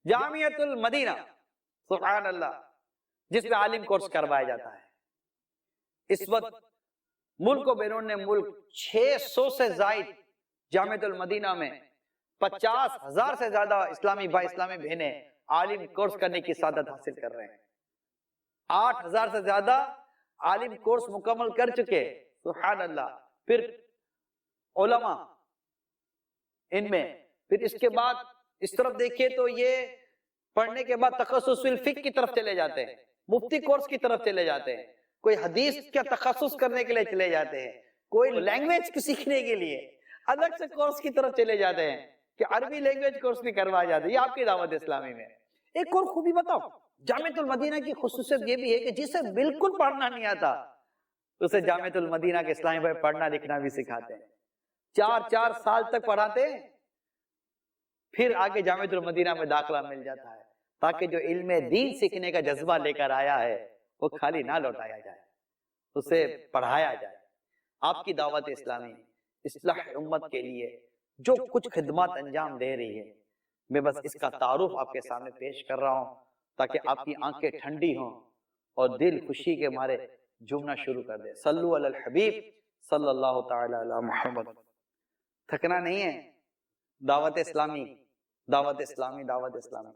جامعۃ المدینہ، سبحان اللہ، جس میں عالم کورس کروایا جاتا ہے. اس وقت ملک و بیرون ملک 600 سے زائد جامعۃ المدینہ میں 50,000 سے زیادہ اسلامی بھائی اسلامی بہنیں عالم کورس کرنے کی سعادت حاصل کر رہے ہیں. 8,000 سے زیادہ عالم کورس مکمل کر چکے. سبحان اللہ. پھر علماء ان میں، پھر اس کے بعد اس طرف دیکھیے تو یہ پڑھنے کے بعد تخصص الفقہ کی طرف چلے جاتے ہیں، مفتی کورس کی طرف چلے جاتے ہیں، کوئی حدیث کا تخصص کرنے کے لیے چلے جاتے ہیں، کوئی لینگویج سیکھنے کے لیے الگ سے کورس کی طرف چلے جاتے ہیں کہ عربی لینگویج کورس بھی کروایا جاتا ہے. یہ آپ کی دعوت اسلامی میں. ایک اور خوبی بتاؤ، جامعۃ المدینہ کی خصوصیت یہ بھی ہے کہ جسے بالکل پڑھنا نہیں آتا اسے جامعۃ المدینہ کے اسلامی بھائی پڑھنا لکھنا بھی سکھاتے ہیں. 4 سال تک پڑھاتے ہیں، پھر آگے جامعۃ المدینہ میں داخلہ مل جاتا ہے تاکہ جو علم دین سیکھنے کا جذبہ لے کر آیا ہے وہ خالی نہ لوٹایا جائے، اسے پڑھایا جائے. آپ کی دعوت اسلامی اصلاح امت کے لیے جو کچھ خدمات انجام دے رہی ہے، میں بس اس کا تعارف آپ کے سامنے پیش کر رہا ہوں تاکہ آپ کی آنکھیں ٹھنڈی ہوں اور دل خوشی کے مارے جھومنا شروع کر دے. صلو علی الحبیب صلی اللہ تعالی علی محمد. تھکنا نہیں ہے. دعوت اسلامی دعوت اسلامی دعوت اسلامی.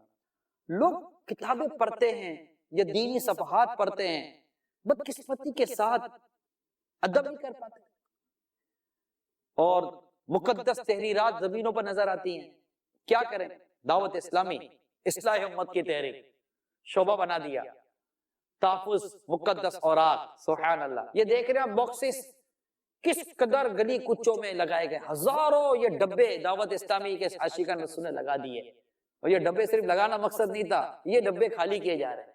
لوگ کتابیں پڑھتے ہیں یا دینی صفحات پڑھتے ہیں، بدقسمتی کے ساتھ ادب نہیں کر پاتے اور مقدس تحریرات زمینوں پر نظر آتی ہیں. کیا کریں؟ دعوت اسلامی اصلاح امت کی تحریک شعبہ بنا دیا. تحفظ مقدس اوراق. سبحان اللہ. یہ دیکھ رہے ہیں باکسز کس قدر گلی کچوں میں لگائے گئے، ہزاروں یہ ڈبے دعوت اسلامی کے عاشقان رسول نے لگا دیے. اور یہ ڈبے صرف لگانا مقصد نہیں تھا، یہ ڈبے خالی کیے جا رہے ہیں.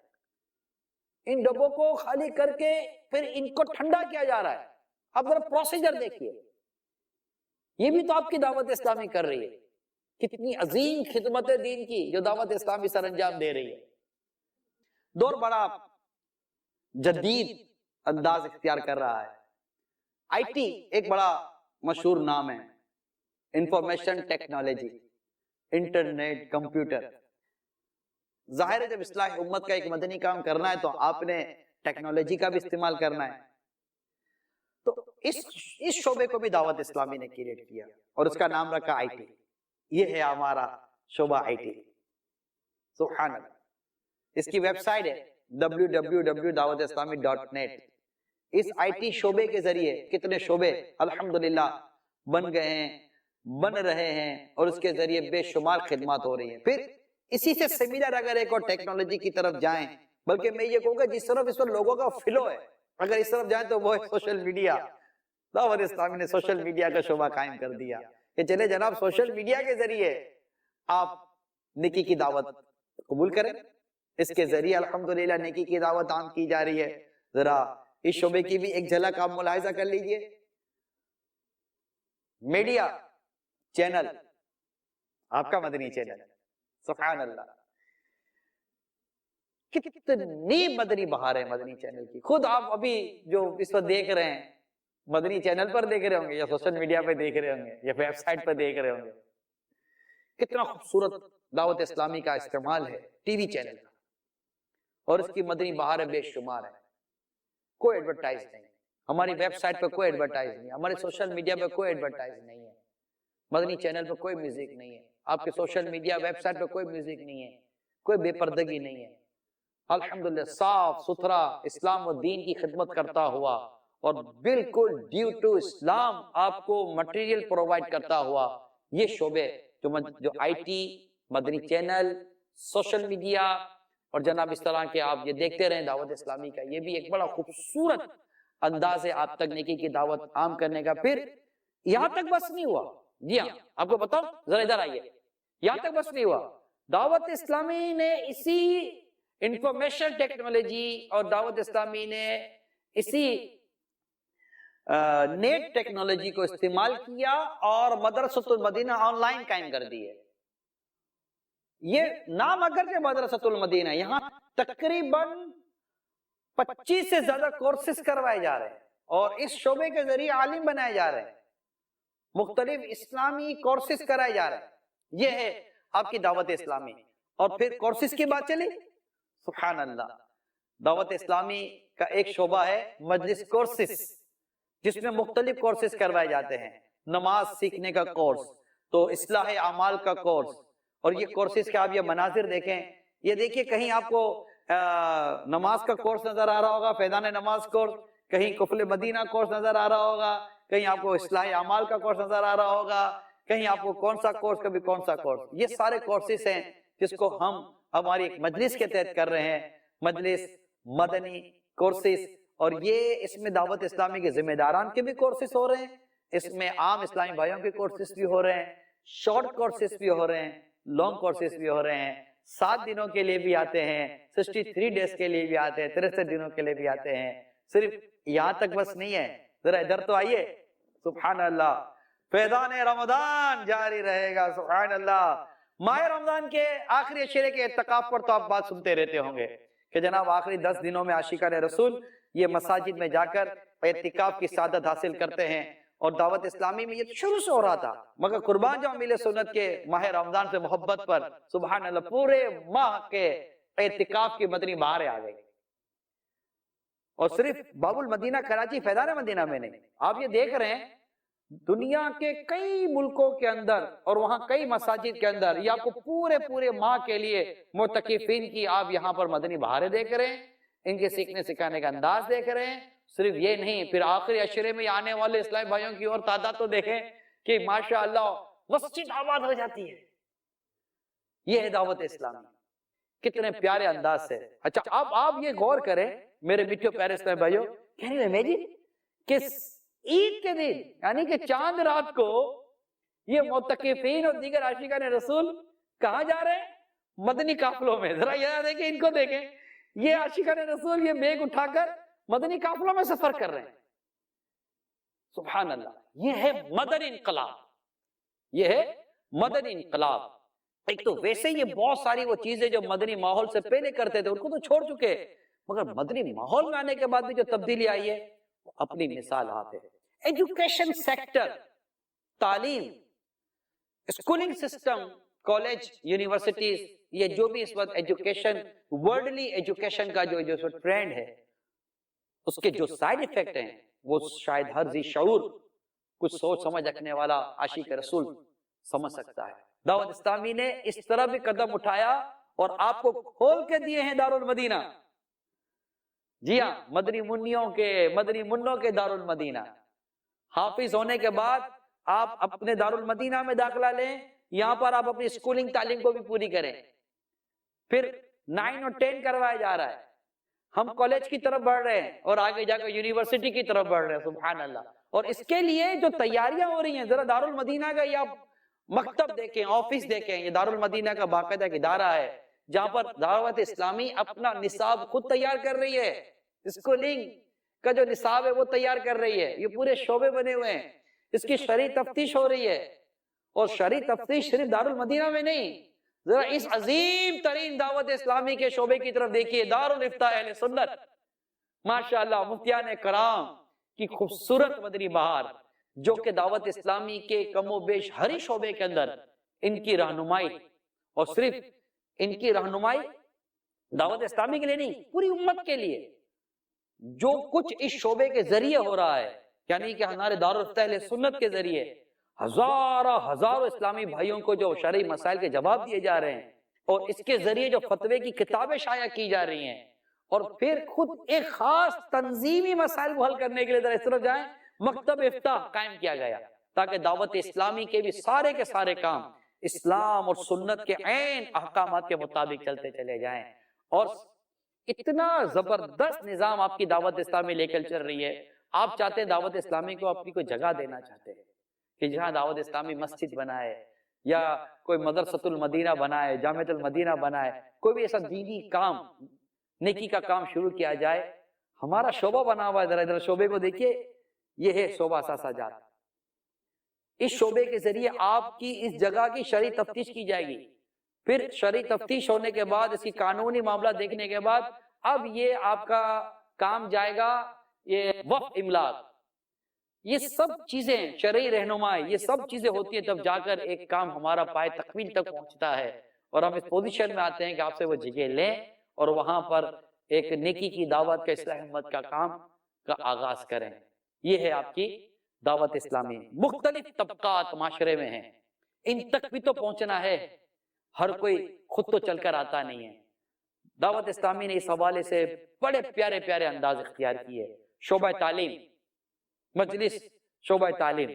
ان ڈبوں کو خالی کر کے پھر ان کو ٹھنڈا کیا جا رہا ہے. اب ذرا پروسیجر دیکھیے. یہ بھی تو آپ کی دعوت اسلامی کر رہی ہے. کتنی عظیم خدمت دین کی جو دعوت اسلامی سر انجام دے رہی ہے. دور بڑا جدید انداز اختیار کر رہا ہے. آئی ٹی ایک بڑا مشہور نام ہے. Information technology, internet, computer. ظاہر ہے جب اصلاح امت کا ایک مدنی کام کرنا ہے تو آپ نے ٹیکنالوجی کا بھی استعمال کرنا ہے. اس شعبے کو بھی دعوت اسلامی نے کریٹ کیا اور اس کا نام رکھا آئی ٹی. یہ ہے ہمارا شعبہ آئی ٹی. سبحان اللہ. اس کی ویب سائٹ ہے www.dawatislami.net. اس آئی ٹی شعبے کے ذریعے کتنے شعبے الحمدللہ بن گئے ہیں، بن رہے ہیں، اور اس کے ذریعے بے شمار خدمات ہو رہی ہیں. پھر اسی سے سملر اگر ایک اور ٹیکنالوجی کی طرف جائیں، بلکہ میں یہ کہوں گا جس طرف اس وقت لوگوں کا فلو ہے، اگر اس طرف جائیں تو وہ ہے سوشل میڈیا. دعوت اسلامی نے سوشل میڈیا کا شعبہ قائم کر دیا کہ چلے جناب سوشل میڈیا کے ذریعے آپ نیکی کی دعوت قبول کریں. اس کے ذریعے الحمدللہ نیکی کی دعوت عام کی جا رہی ہے. ذرا اس شعبے کی بھی ایک جھلک آپ ملاحظہ کر لیجئے. میڈیا چینل، آپ کا مدنی چینل، سبحان اللہ. کتنی مدنی بہار ہے مدنی چینل کی. خود آپ ابھی جو اس وقت دیکھ رہے ہیں مدنی چینل پر دیکھ رہے ہوں گے، یا سوشل میڈیا پہ دیکھ رہے ہوں گے، یا ویب سائٹ پر دیکھ رہے ہوں گے. کتنا خوبصورت دعوت اسلامی کا استعمال ہے ٹی وی چینل کا، اور اس کی مدنی بہار بے شمار ہے. کوئی ایڈورٹائز نہیں، ہماری ویب سائٹ پہ کوئی ایڈورٹائز نہیں، ہمارے سوشل میڈیا پہ کوئی ایڈورٹائز نہیں ہے، مدنی چینل پہ کوئی میوزک نہیں ہے، آپ کے سوشل میڈیا ویب سائٹ پہ کوئی میوزک نہیں ہے، کوئی بے پردگی نہیں ہے. الحمدللہ صاف ستھرا اسلام و دین کی خدمت کرتا ہوا اور بالکل ڈیو ٹو اسلام آپ کو مٹیریل پرووائڈ کرتا ہوا یہ شعبے جو I T, Madani channel, social media اور جناب اس طرح کے آپ یہ دیکھتے رہیں دعوت اسلامی کا، یہ بھی ایک بڑا خوبصورت انداز ہے آپ تک نیکی کی دعوت عام کرنے کا. پھر یہاں تک بس نہیں ہوا. جی ہاں، آپ کو بتاؤ، ذرا ادھر آئیے. یہاں تک بس نہیں ہوا. دعوت اسلامی نے اسی انفارمیشن ٹیکنالوجی اور دعوت اسلامی نے اسی نیٹ ٹیکنالوجی کو استعمال کیا اور مدرسۃ المدینہ آن لائن قائم کر دی ہے. یہ نام اگر کہ مدرسۃ المدینہ، یہاں تقریباً 25 سے زیادہ کورسز کروائے جا رہے ہیں اور اس شعبے کے ذریعے عالم بنائے جا رہے ہیں، مختلف اسلامی کورسز کرائے جا رہے ہیں. یہ ہے آپ کی دعوت اسلامی. اور پھر کورسز کی بات چلی، سبحان اللہ، دعوت اسلامی کا ایک شعبہ ہے مجلس کورسز، جس میں مختلف کورسز کروائے جاتے ہیں. نماز سیکھنے کا کورس، تو اصلاح اعمال کا کورس، اور یہ کورسز کے آپ یہ مناظر دیکھیں. یہ دیکھیے کہیں آپ کو نماز کا کورس نظر آ رہا ہوگا، فیضان نماز کورس، کہیں قفل مدینہ کورس نظر آ رہا ہوگا، کہیں آپ کو اصلاح اعمال کا کورس نظر آ رہا ہوگا، کہیں آپ کو کون سا کورس، کبھی کون سا کورس. یہ سارے کورسز ہیں جس کو ہم ہماری ایک مجلس کے تحت کر رہے ہیں، مجلس مدنی کورسز. اور یہ اس میں دعوت اسلامی کے ذمہ داران کے بھی کورسز ہو رہے ہیں، اس میں عام اسلامی بھائیوں کے کورسز بھی ہو رہے ہیں، شارٹ کورسز بھی ہو رہے ہیں، لانگ کورسز بھی ہو رہے ہیں. 7 دنوں کے لیے بھی آتے ہیں، 63 ڈیز کے لیے بھی آتے ہیں، 63 دنوں کے لیے بھی آتے ہیں. صرف یہاں تک بس نہیں ہے، ذرا ادھر تو آئیے. سبحان اللہ، فیضان رمضان جاری رہے گا. سبحان اللہ. ماہ رمضان کے آخری عشرے کے اعتکاف پر تو آپ بات سنتے رہتے ہوں گے کہ جناب آخری 10 دنوں میں عاشقان رسول یہ مساجد میں جا کر اعتکاف کی سعادت حاصل کرتے ہیں. اور دعوت اسلامی میں یہ شروع سے ہو رہا تھا، مگر قربان جاؤں میل سنت کے ماہ رمضان سے محبت پر سبحان اللہ پورے ماہ کے اعتکاف کی مدنی بہاریں آ گئی. اور صرف باب المدینہ کراچی فیضان مدینہ میں نہیں، آپ یہ دیکھ رہے ہیں دنیا کے کئی ملکوں کے اندر اور وہاں کئی مساجد کے اندر یہ آپ کو پورے ماہ کے لیے معتکفین کی آپ یہاں پر مدنی بہاریں دیکھ رہے ہیں، ان کے سیکھنے سکھانے کا انداز دیکھ رہے ہیں. صرف یہ نہیں، پھر آخری عشرے میں آنے والے اسلامی بھائیوں کی اور تعداد تو دیکھیں کہ ماشاءاللہ مسجد آباد ہو جاتی ہے. یہ ہے دعوت اسلامی، کتنے پیارے انداز سے. اچھا اب آپ یہ غور کریں میرے میٹھے پیارے اسلامی بھائیوں، کہنے لگے میں جی کہ عید کے دن یعنی کہ چاند رات کو یہ معتکفین اور دیگر عاشقان رسول کہاں جا رہے ہیں؟ مدنی قافلوں میں. ذرا یہ دیکھیں، ان کو دیکھیں، یہ عاشقان رسول یہ بیگ اٹھا کر مدنی قافلوں میں سفر کر رہے ہیں. سبحان اللہ، یہ ہے مدنی انقلاب، یہ ہے مدنی انقلاب. ایک تو ویسے یہ بہت ساری وہ چیزیں جو مدنی ماحول سے پہلے کرتے تھے ان کو تو چھوڑ چکے، مگر مدنی ماحول میں آنے کے بعد بھی جو تبدیلی آئی ہے اپنی مثال آپ ہے. ایجوکیشن سیکٹر، تعلیم، اسکولنگ سسٹم، کالج، یونیورسٹیز، یہ جو بھی اس وقت ایجوکیشن، ورلڈلی ایجوکیشن کا جو ٹرینڈ ہے اس کے جو سائیڈ ایفیکٹ ہیں وہ شاید ہر ذی شعور کچھ سوچ سمجھ رکھنے والا عاشق رسول سمجھ سکتا ہے۔ دعوت اسلامی نے اس طرح بھی قدم اٹھایا اور آپ کو کھول کے دیے ہیں دارالمدینہ۔ جی ہاں، مدنی منوں کے دارالمدینہ۔ حافظ ہونے کے بعد آپ اپنے دارالمدینہ میں داخلہ لیں، یہاں پر آپ اپنی اسکولنگ تعلیم کو بھی پوری کریں، پھر 9 اور 10 کروایا جا رہا ہے، ہم کالج کی طرف بڑھ رہے ہیں اور آگے جا کر یونیورسٹی کی طرف بڑھ رہے ہیں، سبحان اللہ۔ اور اس کے لیے جو تیاریاں ہو رہی ہیں، ذرا دارالمدینہ کا یا مکتب دیکھیں، آفس دیکھیں، یہ دارالمدینہ کا باقاعدہ ایک ادارہ ہے جہاں پر دعوت اسلامی اپنا نصاب خود تیار کر رہی ہے، اسکولنگ کا جو نصاب ہے وہ تیار کر رہی ہے، یہ پورے شعبے بنے ہوئے ہیں، اس کی شرعی تفتیش ہو رہی ہے، اور شرعی تفتیش صرف دارالمدینہ میں نہیں، ذرا اس عظیم ترین دعوت اسلامی کے شعبے کی طرف دیکھیے، دارالافتاء اہل سنت، ماشاءاللہ مفتیان کرام کی خوبصورت مدنی بہار، جو کہ دعوت اسلامی کے کم و بیش ہر ہی شعبے کے اندر ان کی رہنمائی، اور صرف ان کی رہنمائی دعوت اسلامی کے لیے نہیں، پوری امت کے لیے جو کچھ اس شعبے کے ذریعے ہو رہا ہے، یعنی کہ ہمارے دارالافتاء اہل سنت کے ذریعے ہزاروں اسلامی بھائیوں کو جو شرعی مسائل کے جواب دیے جا رہے ہیں، اور اس کے ذریعے جو فتوے کی کتابیں شائع کی جا رہی ہیں، اور پھر خود ایک خاص تنظیمی مسائل کو حل کرنے کے لیے ذرا اس طرف جائیں، مکتب افتاح قائم کیا گیا تاکہ دعوت اسلامی کے بھی سارے کے سارے کام اسلام اور سنت کے عین احکامات کے مطابق چلتے چلے جائیں۔ اور اتنا زبردست نظام آپ کی دعوت اسلامی لے کر چل رہی ہے، آپ چاہتے ہیں دعوت اسلامی کو اپنی کوئی جگہ دینا چاہتے ہیں کہ جہاں دعوت اسلامی مسجد بنائے، یا کوئی مدرسۃ المدینہ بنائے، جامعۃ المدینہ بنائے، کوئی بھی ایسا دینی کام، نیکی کا کام شروع کیا جائے۔ ہمارا شعبہ بنا ہوا ہے، ذرا شعبے کو دیکھیے، یہ ہے شعبہ اثاثہ جات۔ اس شعبے کے ذریعے آپ کی اس جگہ کی شرعی تفتیش کی جائے گی، پھر شرعی تفتیش ہونے کے بعد، اس کی قانونی معاملہ دیکھنے کے بعد، اب یہ آپ کا کام جائے گا یہ وقف املاک، یہ سب چیزیں شرعی رہنمائی، یہ سب چیزیں ہوتی ہیں، تب جا کر ایک کام ہمارا پائے تکمیل تک پہنچتا ہے، اور ہم اس پوزیشن میں آتے ہیں کہ آپ سے وہ جگہ لیں اور وہاں پر ایک نیکی کی دعوت کا، اصلاح امت کا کام کا آغاز کریں۔ یہ ہے آپ کی دعوت اسلامی۔ مختلف طبقات معاشرے میں ہیں، ان تک بھی تو پہنچنا ہے، ہر کوئی خود تو چل کر آتا نہیں ہے۔ دعوت اسلامی نے اس حوالے سے بڑے پیارے پیارے انداز اختیار کیے۔ شعبہ تعلیم، مجلس شعبہ تعلیم،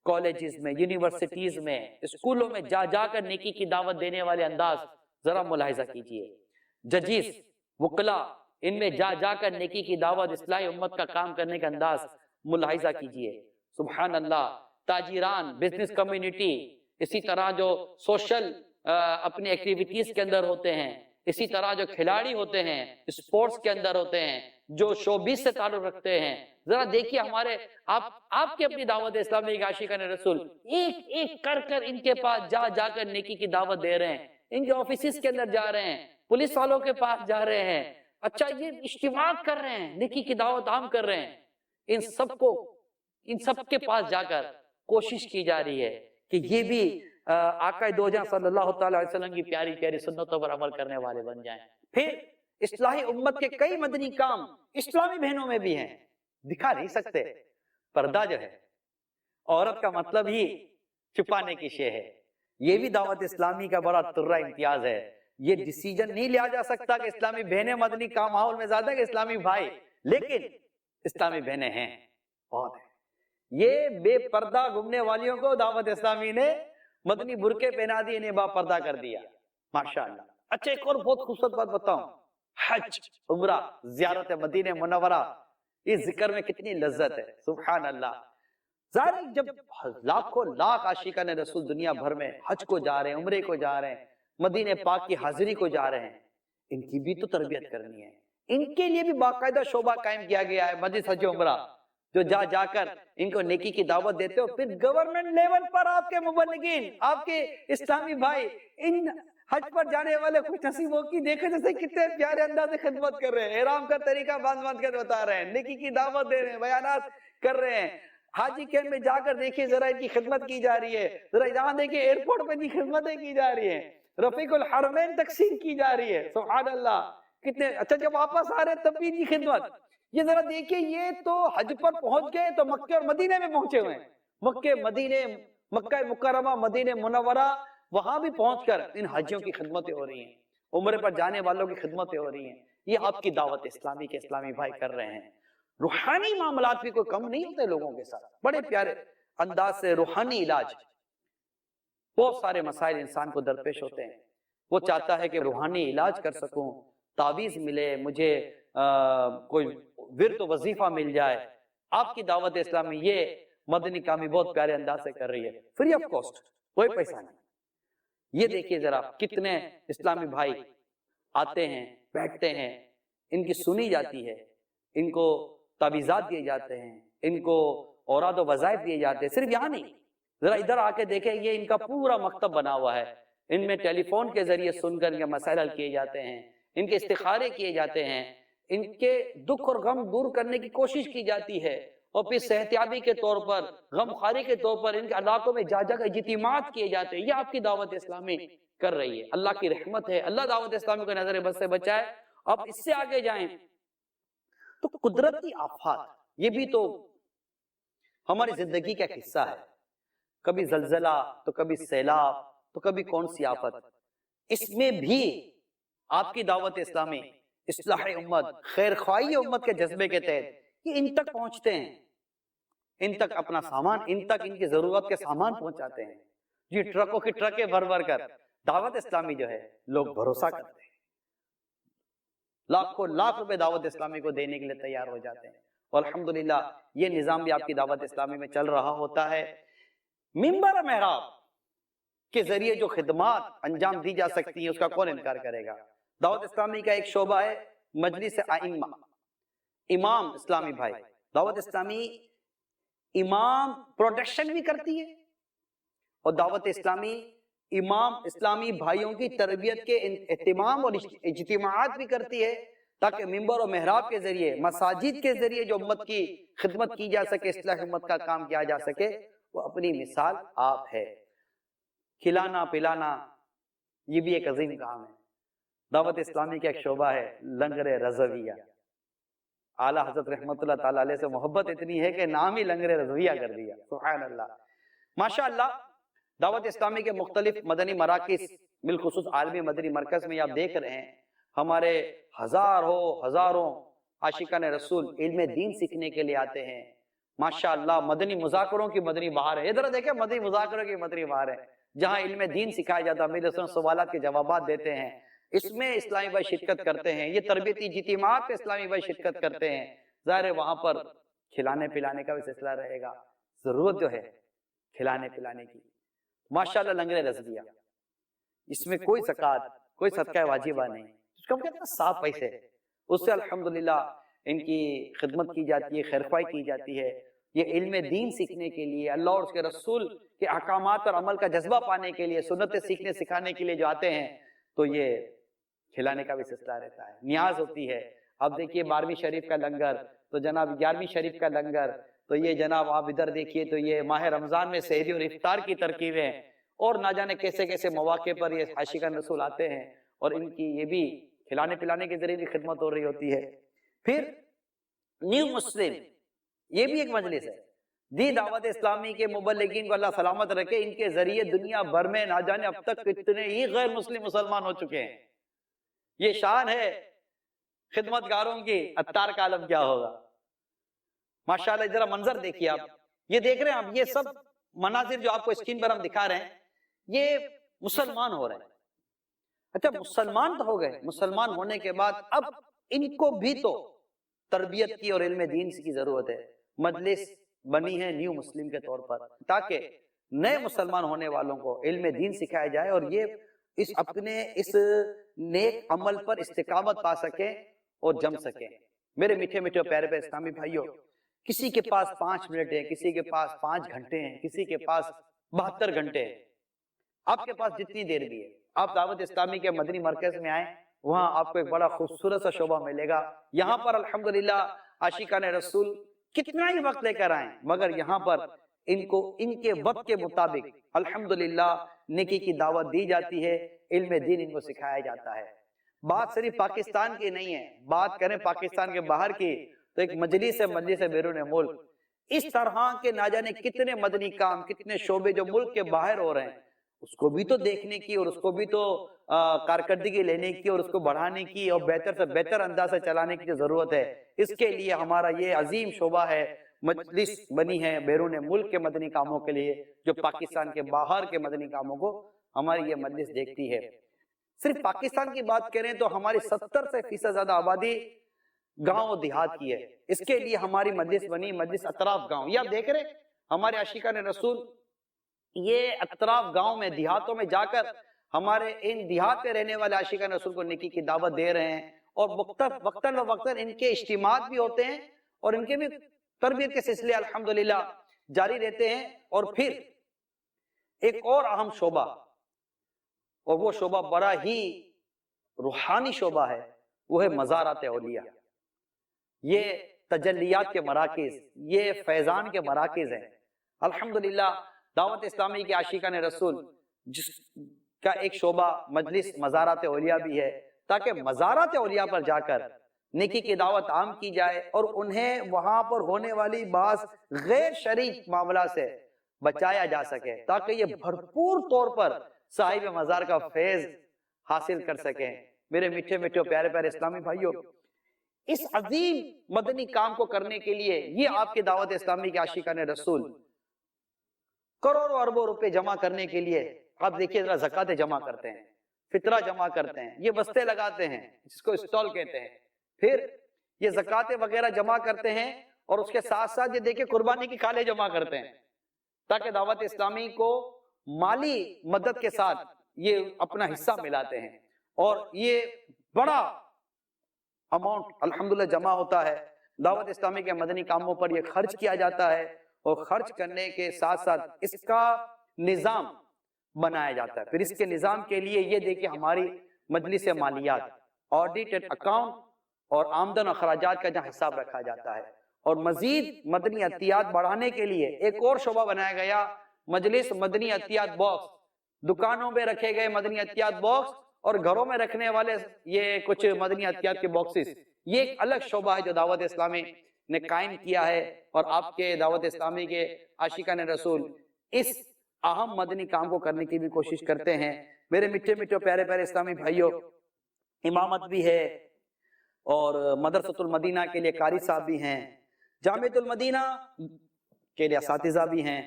کالجز میں، یونیورسٹیز میں، اسکولوں میں جا جا کر نیکی کی دعوت دینے والے انداز ذرا ملاحظہ کیجئے۔ ججز، وکلا، ان میں جا جا کر نیکی کی دعوت، اصلاح امت کا کام کرنے کا انداز ملاحظہ کیجئے۔ سبحان اللہ۔ تاجران، بزنس کمیونٹی، اسی طرح جو سوشل اپنی ایکٹیویٹیز کے اندر ہوتے ہیں، اسی طرح جو کھلاڑی ہوتے ہیں، اسپورٹس کے اندر ہوتے ہیں، جو شوبیز سے تعلق رکھتے ہیں، ذرا دیکھیے ہمارے آپ کی اپنی دعوت اسلامی کے عاشقان رسول ایک ایک کر کر ان کے پاس جا جا کر نیکی کی دعوت دے رہے ہیں، ان کے آفیسز کے اندر جا رہے ہیں، پولیس والوں کے پاس جا رہے ہیں، اچھا یہ اجتماعات کر رہے ہیں، نیکی کی دعوت عام کر رہے ہیں۔ ان سب کے پاس جا کر کوشش کی جا رہی ہے کہ یہ بھی آقا دو جہاں صلی اللہ تعالی علیہ وسلم کی پیاری پیاری سنتوں پر عمل کرنے والے بن جائیں۔ پھر اصلاحی امت کے کئی مدنی کام اسلامی بہنوں میں بھی ہیں، دکھا نہیں سکتے۔ پردہ جو ہے عورت کا مطلب ہی چھپانے کی شے ہے، یہ بھی دعوت اسلامی کا بڑا ترہ امتیاز ہے۔ یہ ڈیسیجن نہیں لیا جا سکتا کہ اسلامی بہنیں مدنی کام ماحول میں زیادہ کہ اسلامی بھائی، لیکن اسلامی بہنیں ہیں، بہت ہیں۔ یہ بے پردہ گھومنے والیوں کو دعوت اسلامی نے مدنی برقع پہنا دی، انہیں با پردہ کر دیا، ماشاءاللہ۔ اچھا ایک اور بہت خوبصورت بات بتاؤں، حج، عمرہ، زیارت مدینہ منورہ، اس ذکر میں کتنی لذت ہے، سبحان اللہ۔ ظاہر جب لاکھوں لاکھ عاشقان رسول دنیا بھر میں حج کو جا رہے ہیں، عمرے کو جا رہے ہیں، مدینہ پاک کی حاضری کو جا رہے ہیں، ان کی بھی تو تربیت کرنی ہے، ان کے لیے بھی باقاعدہ شعبہ قائم کیا گیا ہے، مجلس حج عمرہ، جو جا جا کر ان کو نیکی کی دعوت دیتے ہو۔ پھر گورنمنٹ لیول پر آپ کے مبلغین، آپ کے اسلامی بھائی ان حج پر جانے والے خوش نصیبوں کی دیکھیں جیسے کتنے پیارے انداز سے خدمت کر رہے ہیں، احرام کا طریقہ باندھ کر بتا رہے ہیں، نیکی کی دعوت دے رہے ہیں، بیانات کر رہے ہیں۔ حاجی کیمپ میں جا کر دیکھیے ذرا ان کی خدمت کی جا رہی ہے، ذرا یہاں دیکھیے ایئرپورٹ پہ ان کی خدمتیں کی جا رہی ہیں، رفیق الحرمین تقسیم کی جا رہی ہے، سبحان اللہ۔ کتنے اچھا جب واپس آ رہے ہیں تب بھی ان کی خدمت، یہ ذرا دیکھیں، یہ تو حج پر پہنچ گئے تو مکے اور مدینے میں پہنچے ہوئے ہیں، مکہ مکرمہ، مدینہ منورہ، وہاں بھی پہنچ کر ان حجیوں کی خدمتیں ہو رہی ہیں، عمرے پر جانے والوں کی خدمتیں ہو رہی ہیں۔ یہ آپ کی دعوت اسلامی کے اسلامی بھائی کر رہے ہیں۔ روحانی معاملات بھی کوئی کم نہیں ہوتے لوگوں کے ساتھ، بڑے پیارے انداز سے روحانی علاج، بہت سارے مسائل انسان کو درپیش ہوتے ہیں، وہ چاہتا ہے کہ روحانی علاج کر سکوں، تعویذ ملے مجھے، کوئی ورد و وظیفہ مل جائے۔ آپ کی دعوت اسلامی یہ مدنی کامی بہت پیارے انداز سے کر رہی ہے، فری آف کاسٹ، کوئی پیسہ نہیں۔ یہ دیکھیے ذرا کتنے اسلامی بھائی آتے ہیں، بیٹھتے ہیں، ان کی سنی جاتی ہے، ان کو تعویذات دیے جاتے ہیں، ان کو اوراد و وظائف دیے جاتے ہیں۔ صرف یہاں نہیں، ذرا ادھر آ کے دیکھیں، یہ ان کا پورا مکتب بنا ہوا ہے، ان میں ٹیلی فون کے ذریعے سن کر ان کے مسائل حل کیے جاتے ہیں، ان کے استخارے کیے جاتے ہیں، ان کے دکھ اور غم دور کرنے کی کوشش کی جاتی ہے، اور پھر صحتیابی کے طور پر، غم خواری کے طور پر ان کے علاقوں میں جا جا کر اجتماعات کیے جاتے ہیں۔ یہ آپ کی دعوت اسلامی کر رہی ہے، اللہ کی رحمت ہے، اللہ دعوت اسلامی کو نظر بد سے بچائے۔ اب اس سے آگے جائیں تو قدرتی آفات، یہ بھی تو ہماری زندگی کا ایک حصہ ہے، کبھی زلزلہ تو کبھی سیلاب تو کبھی کون سی آفت، اس میں بھی آپ کی دعوت اسلامی اصلاح امت، خیر خواہی امت کے جذبے کے تحت یہ ان تک پہنچتے ہیں، ان تک اپنا سامان، ان تک ان کی ضرورت کے سامان پہنچاتے ہیں۔ جی ٹرکوں کی ٹرکیں بھر بھر کر دعوت اسلامی جو ہے لوگ بھروسہ کرتے ہیں، لاکھوں لاکھ روپے دعوت اسلامی کو دینے کے لیے تیار ہو جاتے ہیں، اور الحمدللہ یہ نظام بھی آپ کی دعوت اسلامی میں چل رہا ہوتا ہے۔ منبر محراب کے ذریعے جو خدمات انجام دی جا سکتی ہیں اس کا کون انکار کرے گا؟ دعوت اسلامی کا ایک شعبہ ہے مجلس ائمہ، امام اسلامی بھائی، دعوت اسلامی امام پروٹیکشن بھی کرتی ہے، اور دعوت اسلامی امام اسلامی بھائیوں کی تربیت کے اہتمام اور اجتماعات بھی کرتی ہے، تاکہ منبر و محراب کے ذریعے، مساجد کے ذریعے جو امت کی خدمت کی جا سکے، اصلاح امت کا کام کیا جا سکے، وہ اپنی مثال آپ ہے۔ کھلانا پلانا یہ بھی ایک عظیم کام ہے، دعوت اسلامی کا ایک شعبہ ہے لنگر رضویہ۔ اعلیٰ حضرت رحمت اللہ تعالیٰ علیہ سے محبت اتنی ہے کہ نام ہی لنگر رضویہ کر دیا، سبحان اللہ۔ ماشاءاللہ دعوت اسلامی کے مختلف مدنی مراکز، بالخصوص عالمی مدنی مرکز میں آپ دیکھ رہے ہیں ہمارے ہزاروں عاشقان رسول علم دین سیکھنے کے لیے آتے ہیں۔ ماشاءاللہ مدنی مذاکروں کی مدنی بہار ہے، ادھر دیکھیں مدنی مذاکروں کی مدنی بہار ہے، جہاں علم دین سکھایا جاتا ہے، میرے سوالات کے جوابات دیتے ہیں، اس میں اسلامی بھائی شرکت کرتے ہیں، یہ تربیتی اجتماعات پہ اسلامی بھائی شرکت کرتے ہیں۔ ظاہر ہے وہاں پر کھلانے پلانے کا بھی سلسلہ رہے گا، ضرورت جو ہے کھلانے پلانے کی۔ ماشاءاللہ لنگر رضویہ، اس میں کوئی زکوٰۃ، کوئی صدقہ واجبہ نہیں، اس کا کہتے ہیں صاف پیسے، اس سے الحمدللہ ان کی خدمت کی جاتی ہے، خیرخواہی کی جاتی ہے۔ یہ علم دین سیکھنے کے لیے، اللہ اور اس کے رسول کے احکامات اور عمل کا جذبہ پانے کے لیے، سنتیں سیکھنے سکھانے کے لیے جو آتے ہیں، تو یہ کھلانے کا بھی سلسلہ رہتا ہے، نیاز ہوتی ہے۔ اب دیکھیے 12ویں شریف کا لنگر، تو جناب 11ویں شریف کا لنگر، تو یہ جناب آپ ادھر دیکھیے تو یہ ماہ رمضان میں سحری اور افطار کی ترکیبیں، اور نہ جانے کیسے کیسے مواقع پر یہ عاشقان رسول آتے ہیں، اور ان کی یہ بھی کھلانے پلانے کے ذریعے بھی خدمت ہو رہی ہوتی ہے۔ پھر نیو مسلم، یہ بھی ایک مجلس ہے، دی دعوت اسلامی کے مبلغین کو اللہ سلامت رکھے، ان کے ذریعے دنیا بھر میں نہ جانے اب تک کتنے ہی غیر مسلم مسلمان ہو چکے ہیں۔ یہ شان ہے خدمتگاروں کی، اتار کا عالم کیا ہوگا۔ ماشاءاللہ ذرا منظر دیکھیے آپ، یہ دیکھ رہے ہیں آپ، یہ سب مناظر جو آپ کو اسکرین پر ہم دکھا رہے ہیں، یہ مسلمان ہو رہے ہیں۔ اچھا مسلمان تو ہو گئے، مسلمان ہونے کے بعد اب ان کو بھی تو تربیت کی اور علم دین کی ضرورت ہے۔ مجلس بنی ہے نیو مسلم کے طور پر، تاکہ نئے مسلمان ہونے والوں کو علم دین سکھایا جائے، اور یہ اپنے اس نیک عمل پر استقامت پا سکیں اور جم سکیں۔ میرے میٹھے میٹھے پیارے پیارے اسلامی بھائیوں، کسی کے پاس 5 منٹ ہے، کسی کے پاس 5 گھنٹے ہیں، کسی کے پاس 72 گھنٹے ہیں، آپ کے پاس جتنی دیر بھی ہے، آپ دعوت اسلامی کے مدنی مرکز میں آئیں، وہاں آپ کو ایک بڑا خوبصورت سا شعبہ ملے گا۔ یہاں پر الحمدللہ عاشقان رسول کتنا ہی وقت لے کر آئیں، مگر یہاں پر ان کو ان کے وقت کے مطابق الحمدللہ نیکی کی دعوت دی جاتی ہے، علم دین ان کو سکھایا جاتا ہے۔ بات صرف پاکستان کی نہیں ہے، بات کریں پاکستان کے باہر کی تو ایک مجلس بیرون ملک، اس طرح کے نہ جانے کتنے مدنی کام، کتنے شعبے جو ملک کے باہر ہو رہے ہیں، اس کو بھی تو دیکھنے کی اور اس کو بھی تو کارکردگی لینے کی اور اس کو بڑھانے کی اور بہتر سے بہتر انداز سے چلانے کی جو ضرورت ہے، اس کے لیے ہمارا یہ عظیم شعبہ ہے، مجلس بنی ہے بیرون ملک کے مدنی کاموں کے لیے، جو پاکستان کے باہر کے مدنی کاموں کو ہماری یہ مجلس دیکھتی ہے۔ صرف پاکستان کی بات کریں تو ہماری 70% زیادہ آبادی گاؤں و دیہات کی ہے۔ اس کے لیے ہماری مجلس بنی، مجلس اطراف گاؤں۔ یہ آپ دیکھ رہے ہمارے عاشقان رسول یہ اطراف گاؤں میں، دیہاتوں میں جا کر ہمارے ان دیہات پہ رہنے والے عاشقان رسول کو نیکی کی دعوت دے رہے ہیں، اور وقتاً فوقتاً ان کے اجتماعات بھی ہوتے ہیں اور ان کے بھی تربیت کے سلسلے الحمدللہ جاری رہتے ہیں۔ اور پھر ایک اور اہم شعبہ، اور وہ شعبہ بڑا ہی روحانی شعبہ ہے، وہ ہے مزارات اولیاء۔ یہ تجلیات کے مراکز، یہ فیضان کے مراکز ہیں۔ الحمدللہ دعوت اسلامی کے عاشقان رسول جس کا ایک شعبہ مجلس مزارات اولیاء بھی ہے، تاکہ مزارات اولیاء پر جا کر نیکی کی دعوت عام کی جائے اور انہیں وہاں پر ہونے والی بعض غیر شرعی معاملات سے بچایا جا سکے، تاکہ یہ بھرپور طور پر صاحب مزار کا فیض حاصل کر سکیں۔ میرے میٹھے میٹھے پیارے پیارے اسلامی بھائیوں، اس عظیم مدنی کام کو کرنے کے لیے یہ آپ کی دعوت اسلامی کے عاشقان رسول کروڑوں اربوں روپے جمع کرنے کے لیے، آپ دیکھیے ذرا، زکوٰۃ جمع کرتے ہیں، فطرہ جمع کرتے ہیں، یہ بستے لگاتے ہیں جس کو اسٹال کہتے ہیں، پھر یہ زکوٰۃ وغیرہ جمع کرتے ہیں، اور اس کے ساتھ ساتھ یہ دیکھیں قربانی کی کھالیں جمع کرتے ہیں، تاکہ دعوت اسلامی کو مالی مدد کے ساتھ یہ اپنا حصہ ملاتے ہیں، اور یہ بڑا اماؤنٹ الحمدللہ جمع ہوتا ہے۔ دعوت اسلامی کے مدنی کاموں پر یہ خرچ کیا جاتا ہے، اور خرچ کرنے کے ساتھ ساتھ اس کا نظام بنایا جاتا ہے۔ پھر اس کے نظام کے لیے یہ دیکھیں ہماری مجلس مالیات، آڈیٹڈ اکاؤنٹ اور آمدن و اخراجات کا جہاں حساب رکھا جاتا ہے۔ اور مزید مدنی عطیات بڑھانے کے لیے ایک اور شعبہ بنایا گیا، مجلس مدنی عطیات باکس۔ دکانوں میں رکھے گئے مدنی عطیات باکس اور گھروں میں رکھنے والے یہ کچھ مدنی عطیات کے باکسز، یہ ایک الگ شعبہ ہے جو دعوت اسلامی نے قائم کیا ہے، اور آپ کے دعوت اسلامی کے عاشقان رسول اس اہم مدنی کام کو کرنے کی بھی کوشش کرتے ہیں۔ میرے میٹھے میٹھے پیارے پیارے اسلامی بھائیوں، امامت بھی ہے، اور مدرسۃ المدینہ کے لیے قاری صاحب بھی ہیں، جامعۃ المدینہ کے لیے اساتذہ بھی ہیں،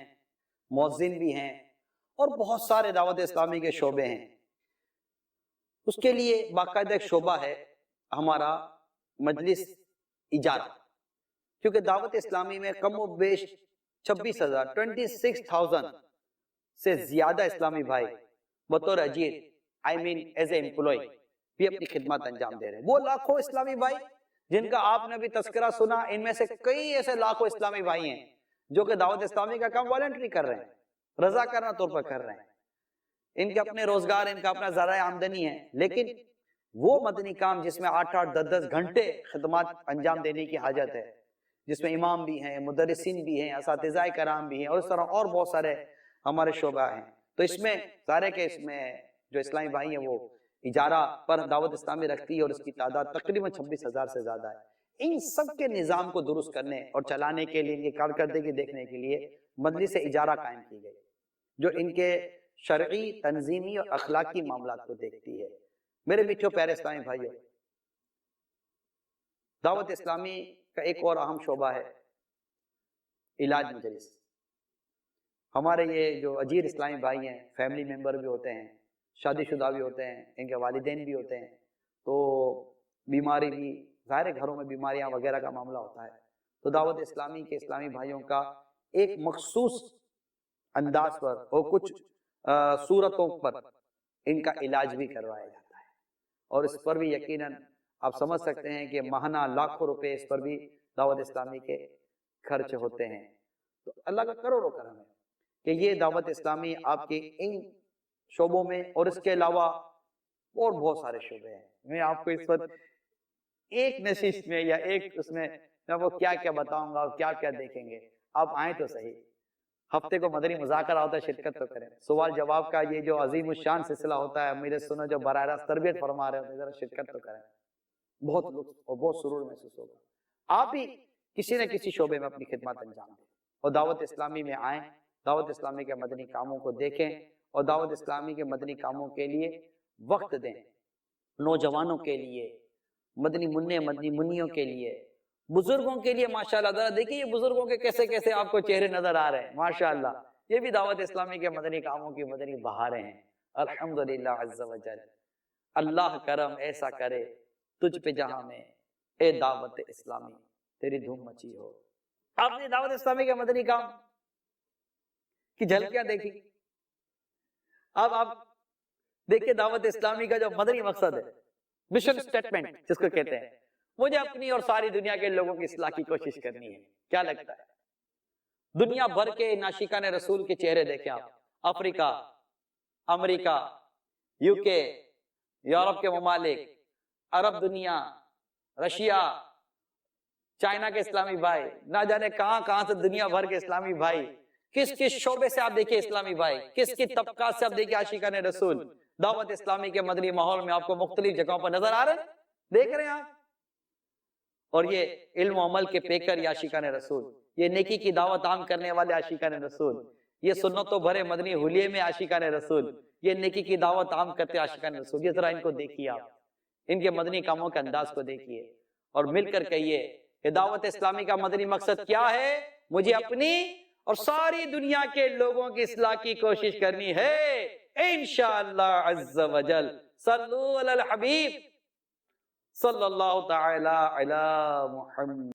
مؤذن بھی ہیں، اور بہت سارے دعوت اسلامی کے شعبے ہیں۔ اس کے لیے باقاعدہ ایک شعبہ ہے ہمارا مجلس اجارہ، کیونکہ دعوت اسلامی میں کم و بیش 26,000 سے زیادہ اسلامی بھائی بطور اجیر، ایز اے امپلائی بھی اپنی خدمات انجام دے رہے ہیں۔ وہ لاکھوں اسلامی بھائی جن کا آپ نے بھی تذکرہ سنا، ان میں سے کئی ایسے لاکھوں اسلامی بھائی ہیں جو کہ دعوت اسلامی کا کام والنٹری کر رہے ہیں، رضاکارانہ طور پر کر رہے ہیں۔ ان کے اپنے روزگار، ان کا اپنا ذرائع آمدنی ہے، لیکن وہ مدنی کام جس میں 8-8 10-10 گھنٹے خدمات انجام دینے کی حاجت ہے، جس میں امام بھی ہیں، مدرسین بھی ہیں، اساتذہ کرام بھی ہیں، اور اس طرح اور بہت سارے ہمارے شعبہ ہیں، تو اس میں سارے کے اس میں جو اسلامی بھائی ہیں وہ اجارہ پر دعوت اسلامی رکھتی ہے، اور اس کی تعداد تقریباً 26,000 سے زیادہ ہے۔ ان سب کے نظام کو درست کرنے اور چلانے کے لیے، ان کی کارکردگی دیکھنے کے لیے مجلس اجارہ قائم کی گئی، جو ان کے شرعی، تنظیمی اور اخلاقی معاملات کو دیکھتی ہے۔ میرے میٹھے پیارے اسلامی بھائیوں، دعوت اسلامی کا ایک اور اہم شعبہ ہے علاج مجلس۔ ہمارے یہ جو اجیر اسلامی بھائی ہیں، فیملی ممبر بھی ہوتے ہیں، شادی شدہ بھی ہوتے ہیں، ان کے والدین بھی ہوتے ہیں، تو بیماری بھی، ظاہر گھروں میں بیماریاں وغیرہ کا معاملہ ہوتا ہے، تو دعوت اسلامی کے اسلامی بھائیوں کا ایک مخصوص انداز پر اور کچھ صورتوں پر ان کا علاج بھی کروایا جاتا ہے، اور اس پر بھی یقیناً آپ سمجھ سکتے ہیں کہ ماہانہ لاکھوں روپے اس پر بھی دعوت اسلامی کے خرچ ہوتے ہیں۔ تو اللہ کا کروڑوں کرم ہے کہ یہ دعوت اسلامی آپ کے ان شعبوں میں، اور اس کے علاوہ اور بہت سارے شعبے ہیں۔ میں آپ کو اس وقت ایک نشست میں یا ایک اس میں وہ کیا کیا بتاؤں گا، کیا کیا دیکھیں گے۔ آپ آئیں تو صحیح، ہفتے کو مدنی مذاکرہ ہوتا ہے، شرکت تو کریں۔ سوال جواب کا یہ جو عظیم الشان سلسلہ ہوتا ہے، میرے سنو جو براہ راست تربیت فرما رہے ہوتے ہیں، ذرا شرکت تو کریں، بہت لطف اور بہت سرور محسوس ہوگا۔ آپ بھی کسی نہ کسی شعبے میں اپنی خدمات انجام دیں اور دعوت اسلامی میں آئیں، دعوت اسلامی کے مدنی کاموں کو دیکھیں اور دعوت اسلامی کے مدنی کاموں کے لیے وقت دیں، نوجوانوں کے لیے، مدنی منع مدنی منیوں کے لیے، بزرگوں کے لیے۔ ماشاءاللہ ذرا دیکھیے یہ بزرگوں کے کیسے کیسے آپ کو چہرے نظر آ رہے ہیں، ماشاءاللہ یہ بھی دعوت اسلامی کے مدنی کاموں کی مدنی بہاریں ہیں۔ الحمدللہ عز و جل، اللہ کرم ایسا کرے تجھ پہ جہاں میں، اے دعوت اسلامی تیری دھوم مچی ہو۔ آپ نے دعوت اسلامی کے مدنی کام کی جھلکیاں دیکھی، اب آپ دیکھیں دعوت اسلامی کا جو مدنی مقصد ہے، مشن سٹیٹمنٹ جس کو کہتے ہیں، مجھے اپنی اور ساری دنیا کے لوگوں کی اصلاح کی کوشش کرنی ہے۔ کیا لگتا ہے دنیا بھر کے ناشکان رسول کے چہرے دیکھیں آپ، افریقہ، امریکہ، یوکے، یورپ کے ممالک، عرب دنیا، رشیا، چائنا کے اسلامی بھائی، نہ جانے کہاں کہاں سے دنیا بھر کے اسلامی بھائی، کس کس شعبے سے آپ دیکھیں اسلامی بھائی، کس کس طبقات سے آپ دیکھیں عاشقان رسول، دعوت اسلامی کے مدنی ماحول میں آپ کو مختلف جگہوں پر نظر آ رہے ہیں، دیکھ رہے ہیں آپ۔ اور یہ علم و عمل کے پیکر یہ عاشقان رسول، یہ نیکی کی دعوت عام کرنے والے عاشقان رسول، یہ سنتوں بھرے مدنی حلیے میں عاشقان رسول، یہ نیکی کی دعوت عام کرتے عاشقان رسول، یہ ذرا ان کو دیکھیے آپ، ان کے مدنی کاموں کے انداز کو دیکھیے اور مل کر کہیے کہ دعوت اسلامی کا مدنی مقصد کیا ہے؟ مجھے اپنی اور ساری دنیا کے لوگوں کی اصلاح کی کوشش کرنی ہے انشاءاللہ عز و جل۔ صلو علی الحبیب صلی اللہ تعالی علی محمد۔